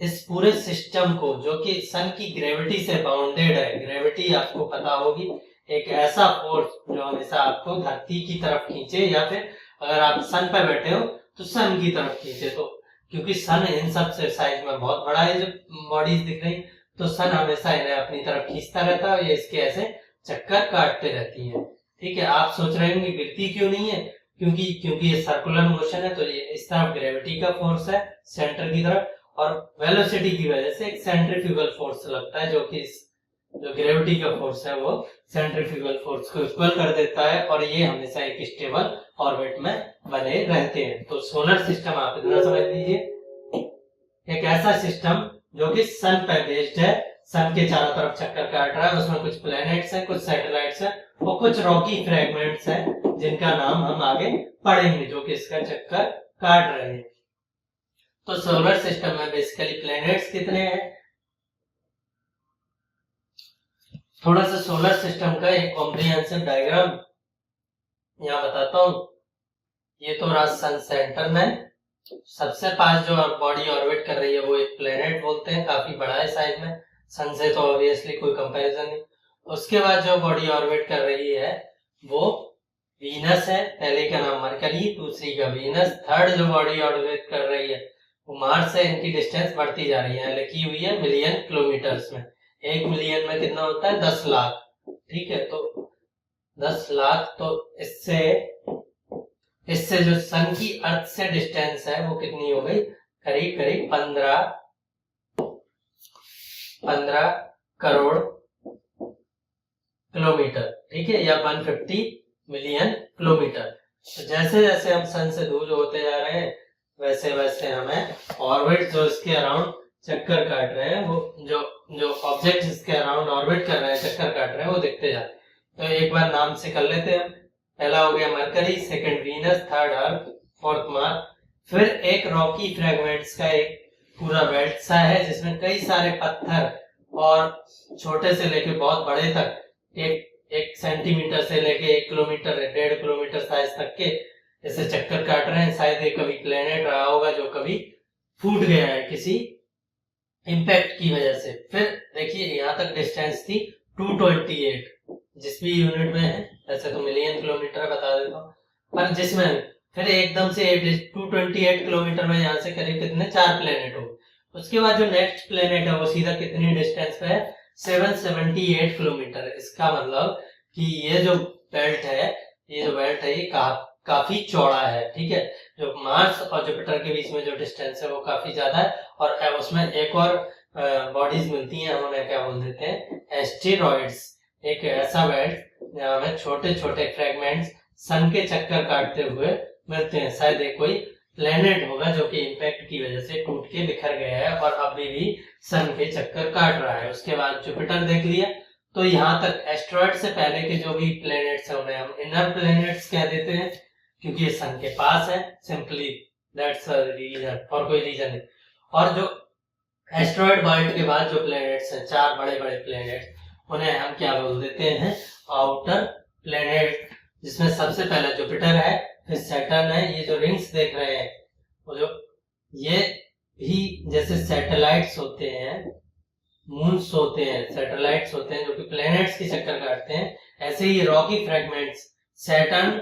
इस पूरे सिस्टम को, जो कि सन की ग्रेविटी से बाउंडेड है, ग्रेविटी आपको पता होगी, एक ऐसा फोर्स जो हमेशा आपको धरती की तरफ खींचे, या फिर अगर आप सन पर बैठे हो तो सन की तरफ खींचे। तो क्योंकि सन इन सब से साइज में बहुत बड़ा है, जो बॉडीज दिख रही, तो सन हमेशा इन्हें अपनी तरफ खींचता रहता है, ये इसके ऐसे चक्कर काटते रहती है। ठीक है, आप सोच रहे होंगे गिरती क्यों नहीं है, क्योंकि ये सर्कुलर मोशन है, तो ये इस तरफ ग्रेविटी का फोर्स है सेंटर की तरफ, और वेलोसिटी की वजह से एक सेंट्रीफ्यूगल फोर्स लगता है, जो कि जो ग्रेविटी का फोर्स है वो सेंट्रीफ्यूगल फोर्स को इक्वल कर देता है, और ये हमेशा एक स्टेबल ऑर्बिट में बने रहते हैं। तो सोलर सिस्टम आप इतना समझ लीजिए, एक ऐसा सिस्टम जो कि सन पे बेस्ड है, सन के चारों तरफ चक्कर काट रहा है, उसमें कुछ प्लैनेट्स हैं, कुछ सैटेलाइट्स हैं, और कुछ रॉकी फ्रैगमेंट्स हैं जिनका नाम हम आगे पढ़ेंगे, जो कि इसका चक्कर काट रहे हैं। तो सोलर सिस्टम में बेसिकली प्लैनेट्स कितने हैं, थोड़ा सा सोलर सिस्टम का एक कॉम्प्रिहेंसिव डायग्राम यहाँ बताता हूँ। ये तो रहा सन सेंटर में, सबसे पास जो बॉडी ऑर्बिट कर रही है वो एक प्लेनेट बोलते हैं, काफी बड़ा है साइज में, सन से तो ऑब्वियसली कोई कंपैरिजन नहीं। उसके बाद जो बॉडी ऑर्बिट कर रही है वो वीनस है, पहले का नाम मरकरी, दूसरी का वीनस, थर्ड जो बॉडी ऑर्बिट कर रही है वो मार्स है। इनकी डिस्टेंस बढ़ती जा रही है, लिखी हुई है मिलियन किलोमीटर्स में। 1 मिलियन में कितना होता है, 10 लाख। ठीक है, तो 10 लाख, तो इससे जो सन की अर्थ से डिस्टेंस है वो कितनी हो गई, करीब करीब 15 करोड़ किलोमीटर, ठीक है, या 150 मिलियन किलोमीटर। तो जैसे जैसे हम सन से दूर होते जा रहे हैं वैसे वैसे हमें ऑर्बिट जो इसके अराउंड चक्कर काट रहे हैं, वो जो ऑब्जेक्ट इसके अराउंड ऑर्बिट कर रहे हैं, चक्कर काट रहे हैं, वो दिखते जाते हैं। तो एक बार नाम से कर लेते हैं। पहला हो गया मरकरी, सेकंड वीनस, थर्ड अर्थ, फोर्थ मार्स। फिर एक रॉकी फ्रेगमेंट्स का एक पूरा बेल्ट सा है जिसमें कई सारे पत्थर और छोटे से लेके बहुत बड़े तक, एक सेंटीमीटर से लेके 1 किलोमीटर 1.5 किलोमीटर साइज तक के ऐसे चक्कर काट रहे हैं। शायद ये कभी प्लेनेट रहा होगा जो कभी फूट गया है किसी इंपैक्ट की वजह से। फिर देखिए यहाँ तक डिस्टेंस थी 228, जिस भी यूनिट में है, ऐसे तो मिलियन किलोमीटर बता देता हूँ, पर जिसमें फिर एकदम से 228 किलोमीटर में यहाँ से करीब कितने 4 प्लेनेट हो। उसके बाद जो नेक्स्ट प्लेनेट है वो सीधा कितनी डिस्टेंस पे है, 778 किलोमीटर। इसका मतलब कि ये जो बेल्ट है ये काफी चौड़ा है, ठीक है। जो मार्स और जुपिटर के बीच में जो डिस्टेंस है वो काफी ज्यादा है, और उसमें एक और बॉडीज मिलती हैं, हम उन्हें क्या बोल देते हैं, एस्टेरॉइड्स। एक ऐसा बेल्ट जहाँ में छोटे छोटे फ्रेगमेंट्स सन के चक्कर काटते हुए मिलते हैं। शायद एक कोई प्लेनेट होगा जो कि इंपैक्ट की वजह से टूट के बिखर गया है और अभी भी सन के चक्कर काट रहा है। उसके बाद जुपिटर देख लिया। तो यहाँ तक एस्ट्रॉइड से पहले के जो भी प्लेनेट्स हैं उन्हें हम इनर प्लेनेट्स कह देते हैं, क्योंकि ये सन के पास है, सिंपली दैट्स अ रीजन, और कोई रीजन नहीं। और जो एस्ट्रॉइड बेल्ट के बाद जो प्लेनेट्स हैं, 4 बड़े बड़े प्लेनेट्स, उन्हें हम क्या बोल देते हैं, आउटर प्लेनेट, जिसमें सबसे पहले जुपिटर है, फिर सैटर्न है। ये जो रिंग्स देख रहे हैं वो जो ये भी जैसे सैटेलाइट्स होते हैं, मून्स होते हैं, सैटेलाइट्स होते हैं जो कि प्लैनेट्स की चक्कर काटते हैं, ऐसे ही रॉकी फ्रैगमेंट्स सैटर्न,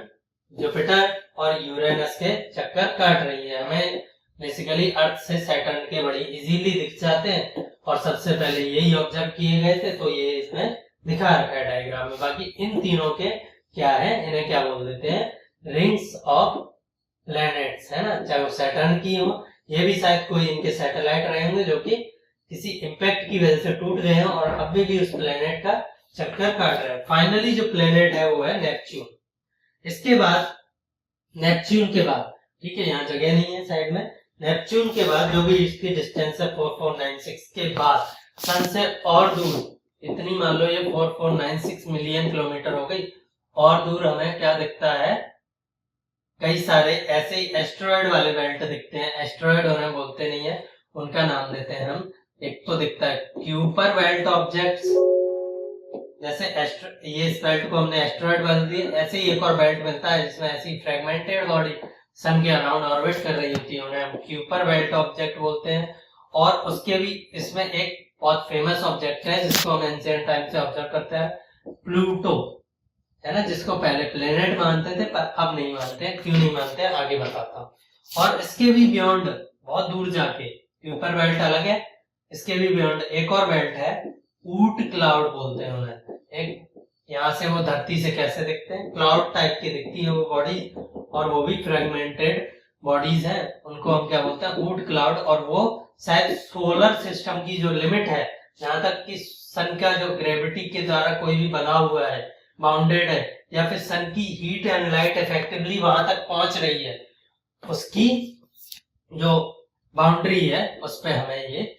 जुपिटर और यूरेनस के चक्कर काट रही है। हमें बेसिकली अर्थ से सैटर्न के बड़ी इजीली दिख जाते हैं और सबसे पहले यही ऑब्जर्व किए गए थे, तो ये इसमें दिखा रखा है डायग्राम में। बाकी इन तीनों के क्या है, इन्हें क्या बोल देते हैं, रिंग्स ऑफ प्लैनेट्स, है ना। चाहे वो सैटर्न की हो, ये भी शायद कोई इनके सैटेलाइट रहे होंगे जो कि किसी इंपैक्ट की वजह से टूट गए हैं और अभी भी उस प्लेनेट का चक्कर काट रहे हैं। फाइनली जो प्लेनेट है वो है नेपच्यून। इसके बाद नेपच्यून के बाद, ठीक है, यहाँ जगह नहीं है साइड में, नेपच्यून के बाद जो भी इसकी डिस्टेंस है 4496 के बाद सन से और दूर, इतनी मान लो ये 4496 मिलियन किलोमीटर हो गई, और दूर हमें क्या दिखता है, कई सारे ऐसे ही एस्ट्रॉइड वाले बेल्ट दिखते हैं। एस्ट्रॉइड उन्हें बोलते नहीं है, उनका नाम देते हैं हम। एक तो दिखता है क्यूपर बेल्ट ऑब्जेक्ट्स, जैसे ये इस बेल्ट को हमने एस्ट्रॉइड बोल दिया, ऐसे ही एक और बेल्ट मिलता है जिसमें ऐसी फ्रेगमेंटेड बॉडी सन के अराउंड ऑर्बिट कर रही होती है, उन्हें हम क्यूपर बेल्ट ऑब्जेक्ट बोलते हैं। और उसके भी इसमें एक बहुत फेमस ऑब्जेक्ट है जिसको हम एंशिएंट टाइम से ऑब्जर्व करते हैं, प्लूटो, है ना, जिसको पहले प्लेनेट मानते थे पर अब नहीं मानते। क्यों नहीं मानते आगे बताता हूँ। और इसके भी बियॉन्ड, बहुत दूर जाके, क्यूपर बेल्ट अलग है, इसके भी बियॉन्ड एक और बेल्ट है, ऊट क्लाउड बोलते हैं उन्हें। एक यहाँ से वो धरती से कैसे दिखते हैं, क्लाउड टाइप की दिखती है वो बॉडी, और वो भी फ्रेगमेंटेड बॉडीज हैं, उनको हम क्या बोलते हैं, ऊट क्लाउड। और वो शायद सोलर सिस्टम की जो लिमिट है, जहां तक कि सन का जो ग्रेविटी के द्वारा कोई भी बना हुआ है, बाउंडेड है, या फिर सन की हीट एंड लाइट इफेक्टिवली वहां तक पहुंच रही है, उसकी जो बाउंड्री है उस पे हमें ये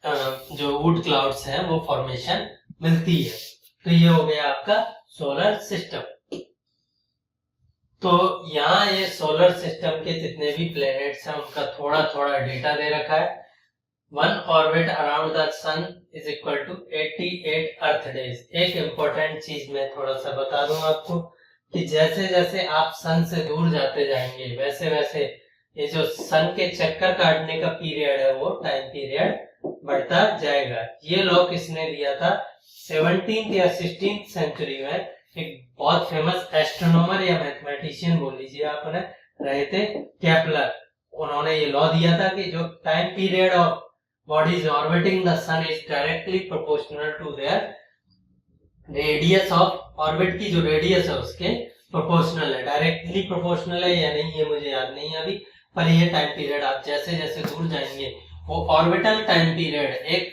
जो वुड क्लाउड्स हैं वो फॉर्मेशन मिलती है। तो ये हो गया आपका सोलर सिस्टम। तो यहाँ ये सोलर सिस्टम के जितने भी प्लैनेट्स हैं उनका थोड़ा थोड़ा डेटा दे रखा है। 1 orbit around the sun is equal to 88 earth days. एक इंपॉर्टेंट चीज मैं थोड़ा सा बता दूं आपको कि जैसे जैसे आप सन से दूर जाते जाएंगे वैसे वैसे ये जो सन के चक्कर काटने का पीरियड है वो टाइम पीरियड बढ़ता जाएगा। ये लॉ किसने दिया था, 17th या 16th सेंचुरी में एक बहुत फेमस एस्ट्रोनॉमर या मैथमेटिशियन बोल लीजिए आप उन्हें, रहे थे केपलर। उन्होंने ये लॉ दिया था कि जो time period of bodies orbiting the sun is directly proportional to their radius of orbit की जो रेडियस है उसके प्रोपोर्शनल है। डायरेक्टली प्रोपोर्शनल है या नहीं ये मुझे याद नहीं है अभी, पर ये टाइम पीरियड आप जैसे जैसे दूर जाएंगे वो ऑर्बिटल टाइम पीरियड एक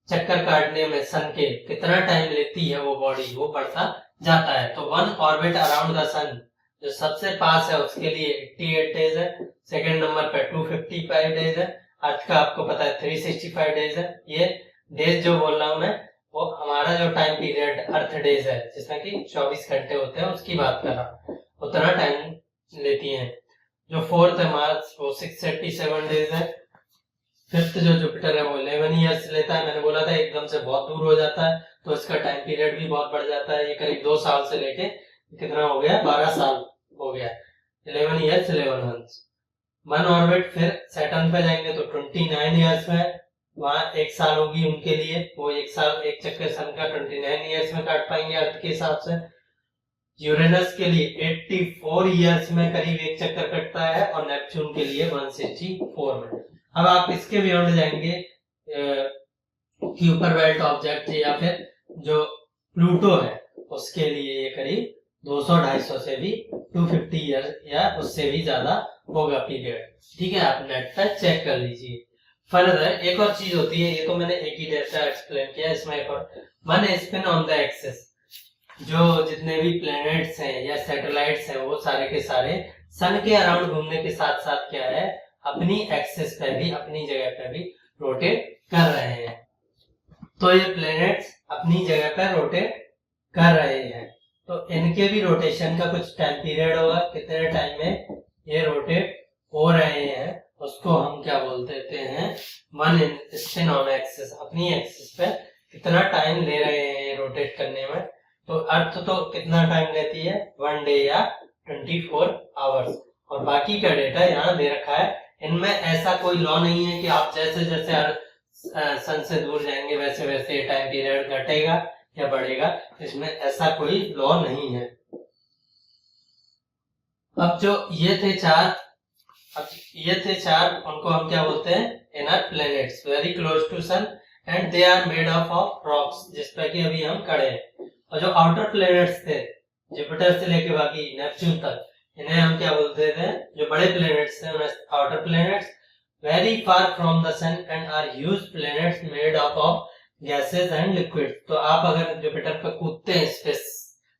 चक्कर काटने में सन के कितना टाइम लेती है वो बॉडी, वो बढ़ता जाता है। तो वन ऑर्बिट अराउंड द सन जो सबसे पास है उसके लिए 88 डेज है, सेकंड नंबर पे 255 डेज है, अर्थ का आपको पता है 365 डेज है। ये डेज जो बोल रहा हूं मैं वो हमारा जो टाइम पीरियड अर्थ डेज है जिसमें कि 24 घंटे होते हैं उसकी बात कर रहा हूं, उतना टाइम लेती है। जो फोर्थ है मार्स वो 687 डेज है। फिफ्थ जो जुपिटर है वो 11 ईयर्स लेता है। मैंने बोला था एकदम से बहुत दूर हो जाता है तो इसका टाइम पीरियड भी बहुत बढ़ जाता है। ये करीब 2 साल से लेके कितना हो गया, 12 साल हो गया, 11 ईयर्स 11 मंथ्स। वन ऑर्बिट फिर सैटर्न पे जाएंगे तो 29 ईयर्स में, वहां 1 साल होगी उनके लिए, वो 1 साल एक चक्कर सन का 29 ईयर्स में काट पाएंगे अर्थ के हिसाब से। यूरेनस के लिए 84 ईयर्स में करीब एक चक्कर कटता है और नेपच्यून के लिए 164 में। अब आप इसके बियॉन्ड जाएंगे क्यूपर बेल्ट ऑब्जेक्ट या फिर जो प्लूटो है उसके लिए ये करीब 200-250 से भी 250 ईयर या उससे भी ज्यादा होगा पीरियड। ठीक है, आप नेट पर चेक कर लीजिए। फर्दर एक और चीज होती है, ये तो मैंने एक ही डेटा एक्सप्लेन किया, इसमें एक और one spin on the axis. जो जितने भी प्लैनेट्स हैं या सैटेलाइट्स हैं वो सारे के सारे सन के अराउंड घूमने के साथ साथ क्या है, अपनी एक्सिस पे भी, अपनी जगह पे भी रोटेट कर रहे हैं। तो ये प्लैनेट्स अपनी जगह पे रोटेट कर रहे हैं तो इनके भी रोटेशन का कुछ टाइम पीरियड होगा, कितने टाइम में ये रोटेट हो रहे हैं उसको हम क्या बोल देते हैं, वन स्पिन ऑन एक्सिस। अपनी एक्सिस पे कितना टाइम ले रहे हैं रोटेट करने में। तो अर्थ तो कितना टाइम लेती है, 1 डे या 24 आवर्स, और बाकी का डेटा यहाँ दे रखा है। इनमें ऐसा कोई लॉ नहीं है कि आप जैसे जैसे सन से दूर जाएंगे वैसे वैसे टाइम पीरियड घटेगा या बढ़ेगा, इसमें ऐसा कोई लॉ नहीं है। अब जो ये थे चार, उनको हम क्या बोलते हैं, inner planets very close to sun and they are made up of rocks, जिस पे कि अभी हम खड़े हैं। और जो आउटर प्लैनेट्स थे जुपिटर से लेके बाकी नेपच्यून तक, इन्हें हम क्या बोलते थे, जो बड़े प्लैनेट्स थे उन्हें outer planets, very far from the sun and are huge planets made up of gases and liquid. तो आप अगर जुपिटर पर कूदते हैं, स्पेस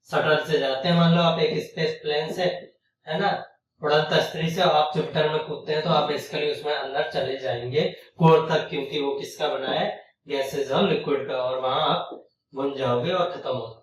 शटल से जाते हैं, मान लो आप एक स्पेस प्लेन से, है ना, उड़न तस्तरी से आप जुपिटर में कूदते हैं तो आप बेसिकली उसमें अंदर चले जाएंगे कोर तक, क्योंकि वो किसका बना है, गैसेस और लिक्विड का, और वहां आप बुन जाओगे और खत्म होगा।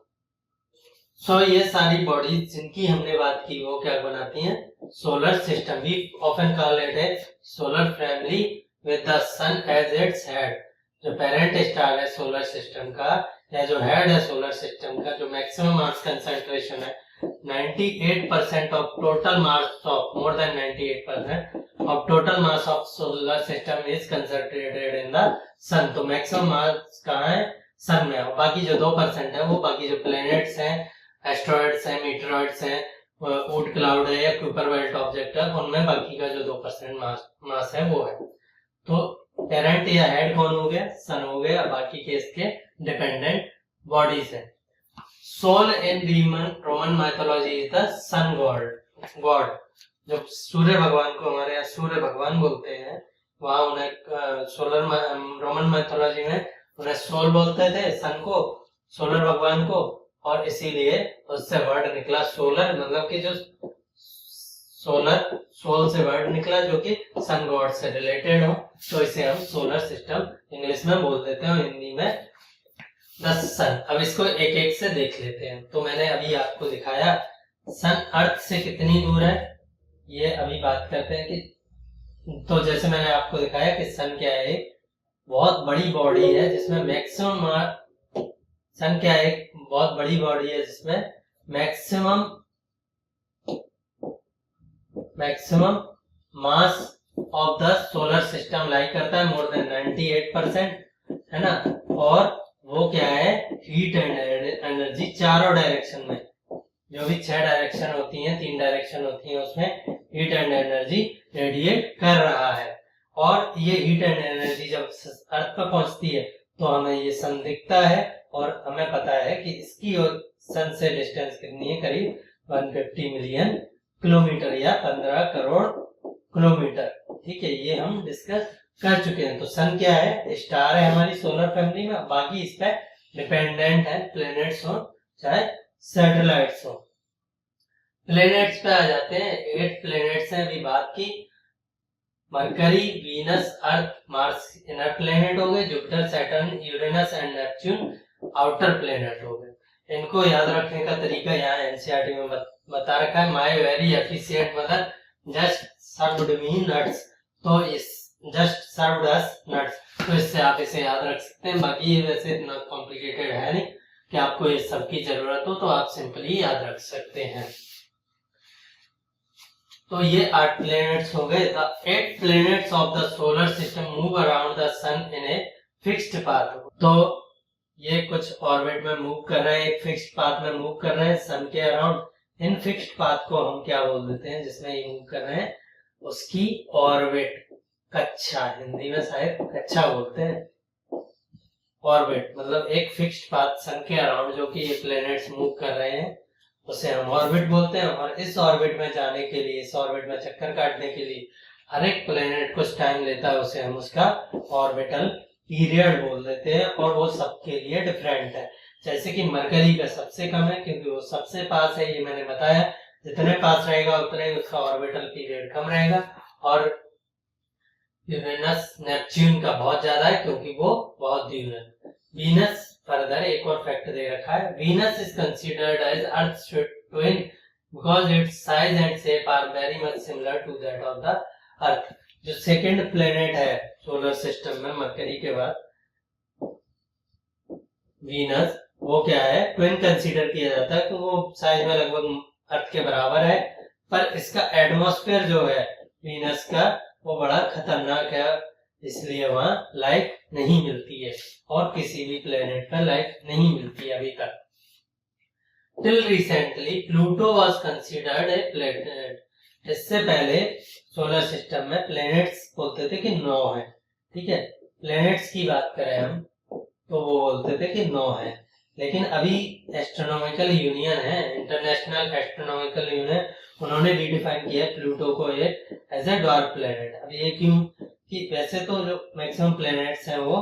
सो ये सारी बॉडीज जिनकी हमने बात की वो क्या बनाती हैं, solar system. We often call it a solar family with the sun as its head. जो पेरेंट स्टार है सोलर सिस्टम का, या जो हेड है सोलर सिस्टम का, जो मैक्सिमम मास कंसंट्रेशन है 98% of total mass of more than 98% of total mass of solar system is concentrated in the sun। तो मैक्सिमम मास कहाँ है, सन में। और बाकी जो 2% है वो बाकी जो प्लैनेट्स हैं, एस्ट्रॉइड्स हैं, मीटरॉइड्स हैं, ऊट क्लाउड है या कुपर बेल्ट ऑब्जेक्ट है, उनमें बाकी का जो 2% मास है वो है। तो पेरेंट या हेड कौन हो गया, सन हो गया, बाकी के इसके डिपेंडेंट बॉडीज है। Sol in Roman mythology is the sun god. जब सूर्य भगवान को हमारे यहाँ सूर्य भगवान बोलते हैं, वहां उन्हें सोलर रोमन माइथोलॉजी में उन्हें सोल बोलते थे, सन को, सोलर भगवान को, और इसीलिए उससे वर्ड निकला सोलर, मतलब कि जो सोलर, सोल से वर्ड निकला जो कि सन गॉड से रिलेटेड हो, तो इसे हम सोलर सिस्टम इंग्लिश में बोल देते हैं, हिंदी में द सन। अब इसको एक एक से देख लेते हैं। तो मैंने अभी आपको दिखाया सन अर्थ से कितनी दूर है, ये अभी बात करते हैं कि, तो जैसे मैंने आपको दिखाया कि सन क्या है, बहुत बड़ी बॉडी है जिसमें मैक्सिमम, सन क्या है, एक बहुत बड़ी बॉडी है जिसमें maximum mass of the solar system lie करता है, मोर देन 98%, है ना। और वो क्या है, हीट एंड एनर्जी चारों डायरेक्शन में, जो भी 6 डायरेक्शन होती हैं, 3 डायरेक्शन होती हैं, उसमें हीट एंड एनर्जी रेडिएट कर रहा है। और ये हीट एंड एनर्जी जब अर्थ पर पहुंचती है तो हमें ये सन दिखता है, और हमें पता है कि इसकी और सन से डिस्टेंस कितनी है, करीब 150 मिलियन किलोमीटर या 15 करोड़ किलोमीटर। ठीक है, ये हम डिस्कस कर चुके हैं। तो सन क्या है, स्टार है हमारी सोलर फैमिली में, बाकी इस पे डिपेंडेंट है, प्लैनेट्स हो चाहे सैटेलाइट्स हो। प्लैनेट्स पे आ जाते हैं। 8 प्लैनेट्स हैं, अभी बात की। Mercury, Venus, Earth, Mars inner planet हो गए, Jupiter, Saturn, Uranus and Neptune outer planet हो गए। इनको याद रखने का तरीका यहाँ एनसीईआरटी में बता रखा है। My very efficient mother just served me nuts, तो इस जस्ट सर्व्ड अस नट्स, तो इससे आप इसे याद रख सकते हैं। बाकी ये वैसे इतना कॉम्प्लिकेटेड है नहीं कि आपको ये सब की जरूरत हो, तो आप सिंपली याद रख सकते हैं। तो ये 8 प्लैनेट्स हो गए। The 8 planets of the solar system move around the sun in a fixed path. तो ये कुछ ऑर्बिट में मूव कर रहे हैं, एक फिक्स्ड पाथ में मूव कर रहे हैं सन के अराउंड। इन फिक्स्ड पाथ को हम क्या बोल देते हैं, जिसमें ये मूव कर रहे हैं उसकी ऑर्बिट, कक्षा, हिंदी में शायद कक्षा बोलते हैं। ऑर्बिट मतलब एक फिक्स्ड पाथ सन के अराउंड जो कि ये प्लैनेट्स मूव कर रहे हैं, उसे हम ऑर्बिट बोलते हैं। और इस ऑर्बिट में जाने के लिए, इस ऑर्बिट में चक्कर काटने के लिए हर एक प्लैनेट कुछ टाइम लेता है, उसे हम उसका ऑर्बिटल पीरियड बोल देते हैं। और वो सबके लिए डिफरेंट है। जैसे कि मरकरी का सबसे कम है क्योंकि वो सबसे पास है, ये मैंने बताया। जितने पास रहेगा उतने ही उसका ऑर्बिटल पीरियड कम रहेगा। और यूरेनस, नेपच्यून का बहुत ज्यादा है क्योंकि वो बहुत दूर है। वीनस, फर्दर एक और फैक्ट दे रखा है, Venus is considered as earth twin because its size and shape are very much similar to that of the earth. जो सेकंड प्लेनेट है सोलर सिस्टम में मरकरी के बाद, वीनस, वो क्या है, ट्विन कंसीडर किया जाता है क्योंकि वो साइज में लगभग अर्थ के बराबर है। पर इसका एटमॉस्फेयर जो है वीनस का वो बड़ा खतरनाक है, इसलिए वहां लाइफ नहीं मिलती है और किसी भी प्लेनेट पर लाइफ नहीं मिलती है अभी तक। Till recently Pluto was considered a planet. इससे पहले सोलर सिस्टम में प्लेनेट्स बोलते थे कि 9 है। ठीक है, प्लेनेट्स की बात करें हम तो वो बोलते थे कि 9 है। लेकिन अभी एस्ट्रोनॉमिकल यूनियन है, इंटरनेशनल एस्ट्रोनॉमिकल यूनियन, उन्होंने रिडिफाइन किया प्लूटो को एज ए ड्वार्फ प्लेनेट। अब ये क्यों कि वैसे तो जो मैक्सिमम प्लैनेट्स हैं वो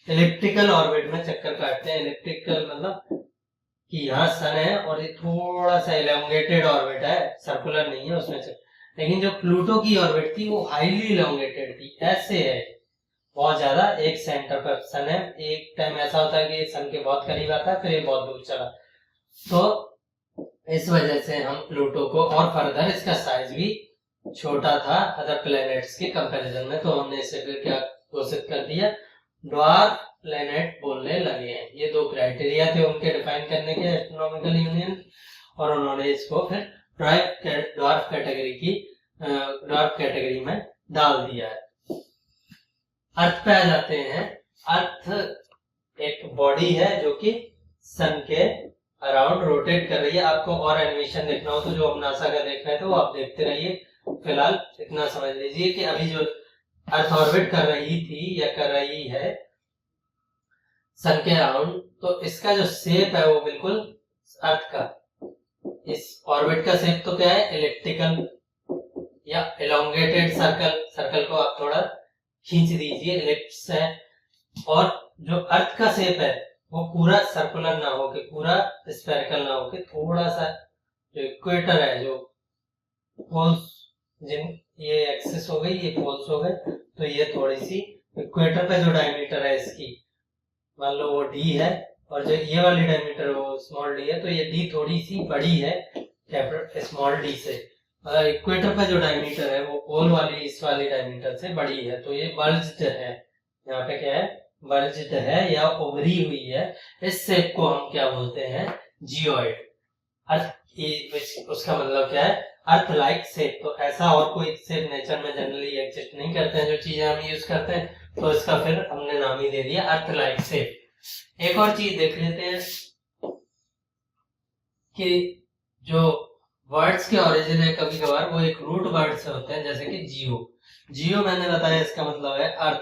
इलिप्टिकल ऑर्बिट में चक्कर काटते हैं। इलिप्टिकल मतलब कि यहाँ सन है और ये थोड़ा सा इलोंगेटेड ऑर्बिट है, सर्कुलर नहीं है उसमें से। लेकिन जो प्लूटो की ऑर्बिट थी वो हाईली इलोंगेटेड थी, ऐसे है बहुत ज्यादा, एक सेंटर पर सन है। एक टाइम ऐसा होता है कि सन के बहुत करीब आता है, फिर ये बहुत दूर चला। तो इस वजह से हम प्लूटो को, और फर्दर इसका साइज भी छोटा था अदर प्लैनेट्स के कंपैरिजन में, तो हमने इसे फिर क्या घोषित कर दिया, ड्वार्फ प्लैनेट बोलने लगे हैं। ये 2 क्राइटेरिया थे उनके डिफाइन करने के एस्ट्रोनॉमिकल यूनियन, और उन्होंने इसको फिर ड्वार्फ कैटेगरी में डाल दिया है। अर्थ पे आ जाते हैं। अर्थ एक बॉडी है जो कि सन के अराउंड रोटेट कर रही है। आपको और एनिमेशन देखना हो तो जो हम नासा का देख रहे थे वो आप देखते रहिए। फिलहाल इतना समझ लीजिए कि अभी जो अर्थ ऑर्बिट कर रही थी या कर रही है सन के अराउंड, तो इसका जो शेप है वो बिल्कुल अर्थ का, इस ऑर्बिट का शेप तो क्या है, इलिप्टिकल या एलोंगेटेड सर्कल। सर्कल को आप थोड़ा खींच दीजिए, इलिप्स है। और जो अर्थ का शेप है वो पूरा सर्कुलर ना होके, पूरा स्फेरिकल ना होके, थोड़ा सा जो इक्वेटर है, जो पोल्स, जिन ये एक्सिस हो गई, ये पोल्स हो गए, तो ये थोड़ी सी इक्वेटर पे जो डायमीटर है इसकी, मान लो वो डी है, और जो ये वाली डायमीटर वो स्मॉल डी है, तो ये डी थोड़ी सी बड़ी है कैपिटल स्मॉल डी से। इक्वेटर पे जो डायमीटर है वो पोल वाली इस वाली डायमीटर से बड़ी है, तो ये बल्ज्ड है। यहाँ पे क्या है, बल्ज्ड है या उभरी हुई है। इस शेप को हम क्या बोलते हैं, जियोइड। अर्थ उसका मतलब क्या है, अर्थ लाइक शेप। तो ऐसा और कोई शेप नेचर में जनरली एग्जिस्ट नहीं करते हैं जो चीजें हम यूज करते हैं, तो इसका फिर हमने नाम ही दे दिया अर्थ लाइक शेप। एक और चीज देख लेते हैं कि जो वर्ड्स के ओरिजिन है कभी कभार वो एक रूट वर्ड से होते हैं, जैसे कि जियो। जियो मैंने बताया इसका मतलब है अर्थ,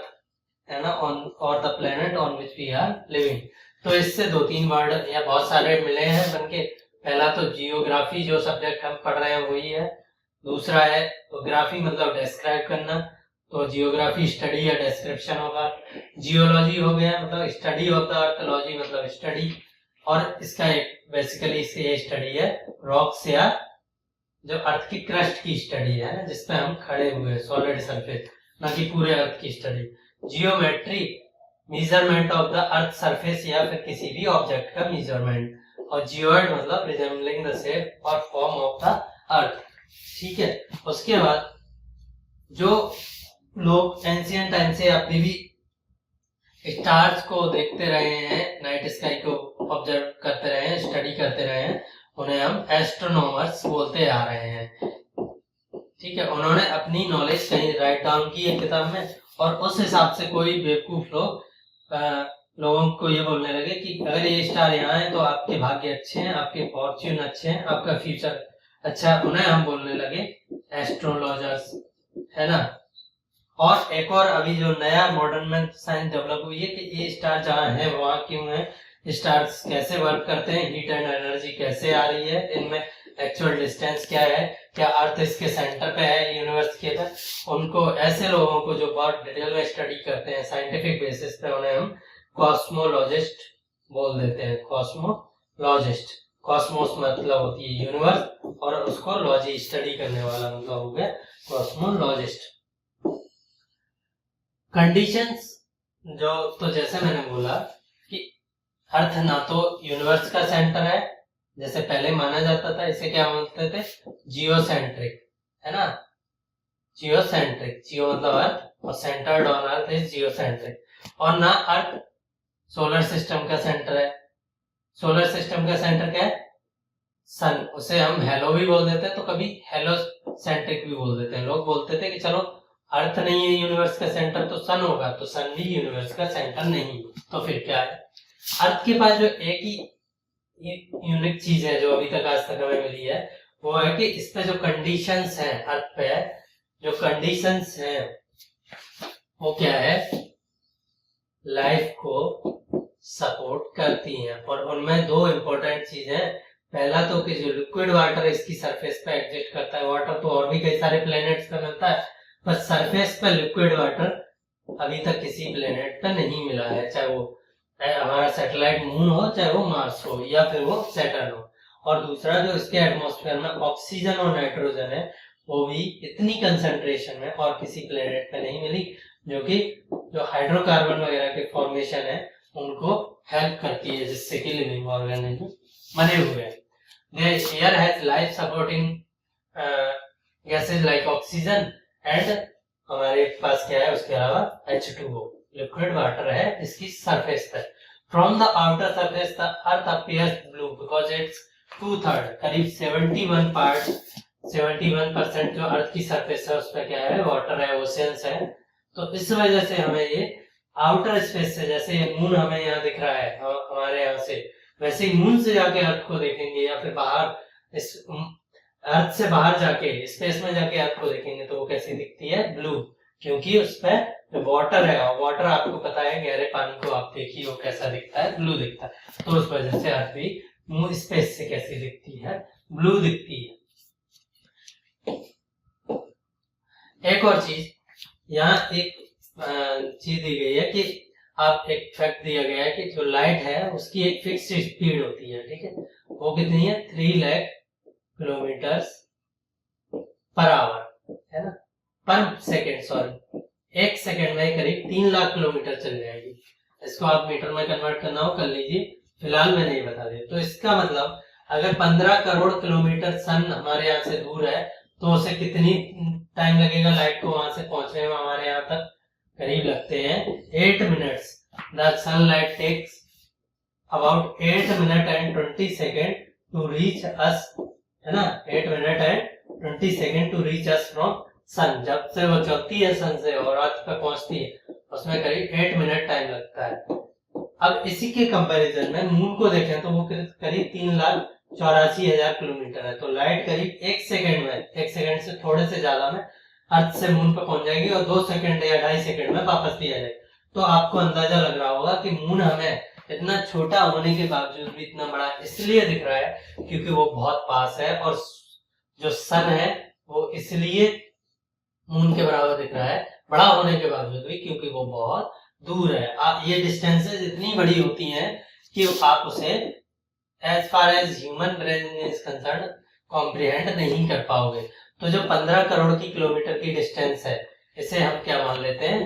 है ना, on or the planet on which we are living. तो इससे 2-3 वर्ड या बहुत सारे मिले हैं बनके। पहला तो जियोग्राफी जो सब्जेक्ट हम पढ़ रहे हैं वही है। दूसरा है तो ग्राफी मतलब डिस्क्राइब करना, तो जियोग्राफी स्टडी या डिस्क्रिप्शन होगा। जियोलॉजी हो गया मतलब study of the earth, logy मतलब स्टडी, और इसका एक बेसिकली ये स्टडी है रॉक्स या जो अर्थ की क्रस्ट की स्टडी है ना, जिसपे हम खड़े हुए हैं, सॉलिड सरफेस, ना कि पूरे अर्थ की study. Geometry measurement of the earth surface या फिर किसी भी ऑब्जेक्ट का मेजरमेंट, और जियोइड मतलब रिजेंबलिंग द शेप और फॉर्म ऑफ द अर्थ। ठीक है, उसके बाद जो लोग एंशिएंट टाइम से अभी भी स्टार्स को देखते रहे हैं, नाइट स्काई को ऑब्जर्व करते रहे हैं, स्टडी करते रहे हैं, उन्हें हम एस्ट्रोनॉमर्स बोलते आ रहे हैं। ठीक है, उन्होंने अपनी नॉलेज कहीं राइट डाउन की है किताब में, और उस हिसाब से कोई बेवकूफ लोगों को ये बोलने लगे कि अगर ये स्टार यहाँ है तो आपके भाग्य अच्छे हैं, आपके फॉर्च्यून अच्छे हैं, आपका फ्यूचर अच्छा, उन्हें हम बोलने लगे एस्ट्रोलॉजर्स, है ना। और एक और अभी जो नया मॉडर्न में साइंस डेवलप हुई है कि ये स्टार जहाँ है वहाँ क्यों है, स्टार्स कैसे वर्क करते हैं, हीट एंड एनर्जी कैसे आ रही है, इनमें एक्चुअल डिस्टेंस क्या है, क्या अर्थ इसके सेंटर पे है यूनिवर्स के अंदर। उनको ऐसे लोगों को जो बहुत डिटेल में स्टडी करते हैं साइंटिफिक बेसिस पे, उन्हें हम कॉस्मोलॉजिस्ट बोल देते हैं। कॉस्मोलॉजिस्ट, कॉस्मोस मतलब होती है यूनिवर्स, और उसको लॉजी स्टडी करने वाला मतलब हो गया कॉस्मोलॉजिस्ट। कंडीशंस जो, तो जैसे मैंने बोला कि अर्थ ना तो यूनिवर्स का सेंटर है जैसे पहले माना जाता था, इसे क्या बोलते थे, जियोसेंट्रिक, है ना। जियोसेंट्रिक, जियो मतलब अर्थ और centred on earth is geocentric, और ना अर्थ सोलर सिस्टम का सेंटर है। सोलर सिस्टम का सेंटर क्या है, सन, उसे हम हेलो भी बोल देते हैं, तो कभी हेलो सेंट्रिक भी बोल देते हैं। लोग बोलते थे कि चलो अर्थ नहीं है यूनिवर्स का सेंटर तो सन होगा, तो सन भी यूनिवर्स का सेंटर नहीं, तो फिर क्या है। अर्थ के पास जो एक ही यूनिक चीज है जो अभी तक आज तक हमें मिली है, वो है कि इस पे जो कंडीशंस हैं, अर्थ पे जो कंडीशंस हैं वो क्या है, लाइफ को सपोर्ट करती हैं। और उनमें दो इंपॉर्टेंट चीजें, पहला तो कि जो लिक्विड वाटर इसकी सरफेस पे एग्जिस्ट करता है, वाटर तो और भी कई सारे प्लेनेट्स पे मिलता है, पर सरफेस पे लिक्विड वाटर अभी तक किसी प्लेनेट पे नहीं मिला है, चाहे वो हमारा सैटेलाइट मून हो, चाहे वो मार्स हो, या फिर वो सैटर्न हो। और दूसरा जो इसके एटमॉस्फेयर में ऑक्सीजन और नाइट्रोजन है, वो भी इतनी कंसंट्रेशन में और किसी प्लेनेट पे नहीं मिली, जो कि जो हाइड्रोकार्बन वगैरह के फॉर्मेशन है उनको हेल्प करती है, जिससे कि लिविंग ऑर्गेनिज्म बने हुए हैं। The air has life supporting gases like oxygen and हमारे पास क्या है उसके अलावा H2O, लिक्विड वाटर है इसकी सरफेस पर। From the outer surface the earth appears blue because it's 2/3, करीब 71% जो अर्थ की सरफेस है उस पर क्या है, वाटर है, ओशियंस है। तो इस वजह से हमें ये आउटर स्पेस से, जैसे मून हमें यहाँ दिख रहा है हमारे यहाँ से, वैसे ही मून से जाके अर्थ को देखेंगे, या फिर बाहर इस अर्थ से बाहर जाके स्पेस में जाके अर्थ को देखेंगे तो वो कैसी दिखती है, ब्लू, क्योंकि उस पर जो वाटर है, और वाटर आपको पता है गहरे पानी को आप देखिए वो कैसा दिखता है, ब्लू दिखता है। तो उस वजह से अर्थ भी स्पेस से कैसी दिखती है, ब्लू दिखती है। एक और चीज यहाँ एक चीज दी गई है कि आप एक फैक्ट दिया गया है कि जो लाइट है उसकी एक फिक्स स्पीड होती है, ठीक है, वो कितनी है, 3 लाख किलोमीटर पर आवर, है ना, पर सेकेंड, सॉरी, एक सेकेंड में करीब 3 लाख किलोमीटर चल जाएगी। इसको आप मीटर में कन्वर्ट करना हो कर लीजिए, फिलहाल मैं नहीं बता दे। तो इसका मतलब अगर 15 करोड़ किलोमीटर सन हमारे यहाँ से दूर है तो उसे कितनी टाइम लगेगा लाइट को वहां से पहुंचने में हमारे यहाँ तक, करीब लगते हैं 8 minutes. The sunlight takes about 8 minute and 20 second to reach us, है ना, 8 minute and 20 second to reach us from sun. जब से वो चलती है सन से और अर्थ पे पहुंचती है उसमें करीब 8 मिनट टाइम लगता है। अब इसी के कंपैरिजन में मून को देखें तो वो करीब 3,84,000 किलोमीटर है। तो लाइट करीब 1 सेकेंड में, 1 सेकेंड से थोड़े से ज्यादा में अर्थ से मून पर पहुंच जाएगी और 2 सेकेंड या 2.5 सेकेंड में वापस भी आ जाएगी। तो आपको अंदाजा लग रहा होगा कि मून हमें इतने इतना छोटा होने के बावजूद भी इतना बड़ा इसलिए दिख रहा है क्योंकि वो बहुत पास है, और जो सन है वो इसलिए मून के बराबर दिख रहा है बड़ा होने के बावजूद भी क्योंकि वो बहुत दूर है। ये डिस्टेंसेस इतनी बड़ी होती हैं कि आप उसे as far as human brain is concern comprehend नहीं कर पाओगे। तो जो 15 करोड़ की किलोमीटर की डिस्टेंस है, इसे हम क्या मान लेते हैं,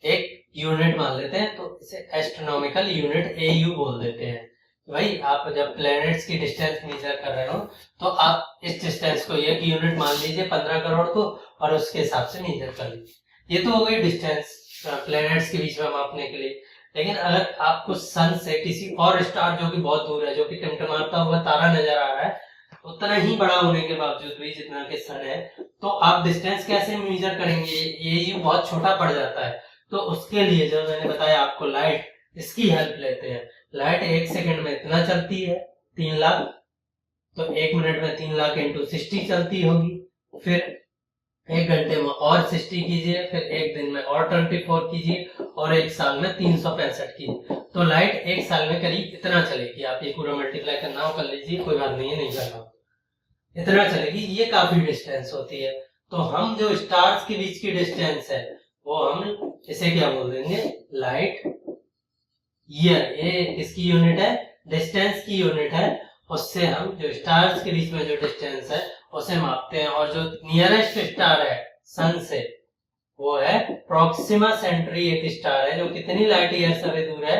एक यूनिट मान लेते हैं, तो इसे एस्ट्रोनॉमिकल यूनिट AU बोल देते हैं। भाई आप जब प्लैनेट्स की डिस्टेंस मेजर कर रहे हो तो आप इस डिस्टेंस को एक यूनिट मान लीजिए 15 करोड़ को, और उसके हिसाब से मेजर कर लीजिए। ये तो हो गई डिस्टेंस प्लैनेट्स के बीच में मापने के लिए। लेकिन अगर आपको सन से किसी और स्टार जो कि बहुत दूर है, जो कि टिमटिमाता हुआ तारा नजर आ रहा है, उतना ही बड़ा होने के बावजूद भी जितना कि सन है, तो आप डिस्टेंस कैसे मेजर करेंगे, ये बहुत छोटा पड़ जाता है। तो उसके लिए जो मैंने बताया आपको, लाइट, इसकी हेल्प लेते हैं। लाइट 1 सेकंड में इतना चलती है 3 लाख, तो 1 मिनट में 3 लाख इंटू 60 चलती होगी, फिर 1 घंटे में और 60 कीजिए, फिर 1 दिन में और 24 कीजिए, और 1 साल में 365 कीजिए। तो लाइट 1 साल में करीब इतना चलेगी। आप ये पूरा मल्टीप्लाई करना हो कर लीजिए, कोई बात नहीं है, नहीं करना, इतना चलेगी। ये काफी डिस्टेंस होती है। तो हम जो स्टार्स के बीच की डिस्टेंस है वो हम इसे क्या बोल देंगे, लाइट ईयर। ये किसकी यूनिट है, डिस्टेंस की यूनिट है। उससे हम जो स्टार्स के बीच में जो डिस्टेंस है उसे मापते हैं। और जो नियरेस्ट स्टार है सन से, वो है प्रोक्सिमा सेंट्री, एक स्टार है जो कितनी लाइट ईयर से दूर है,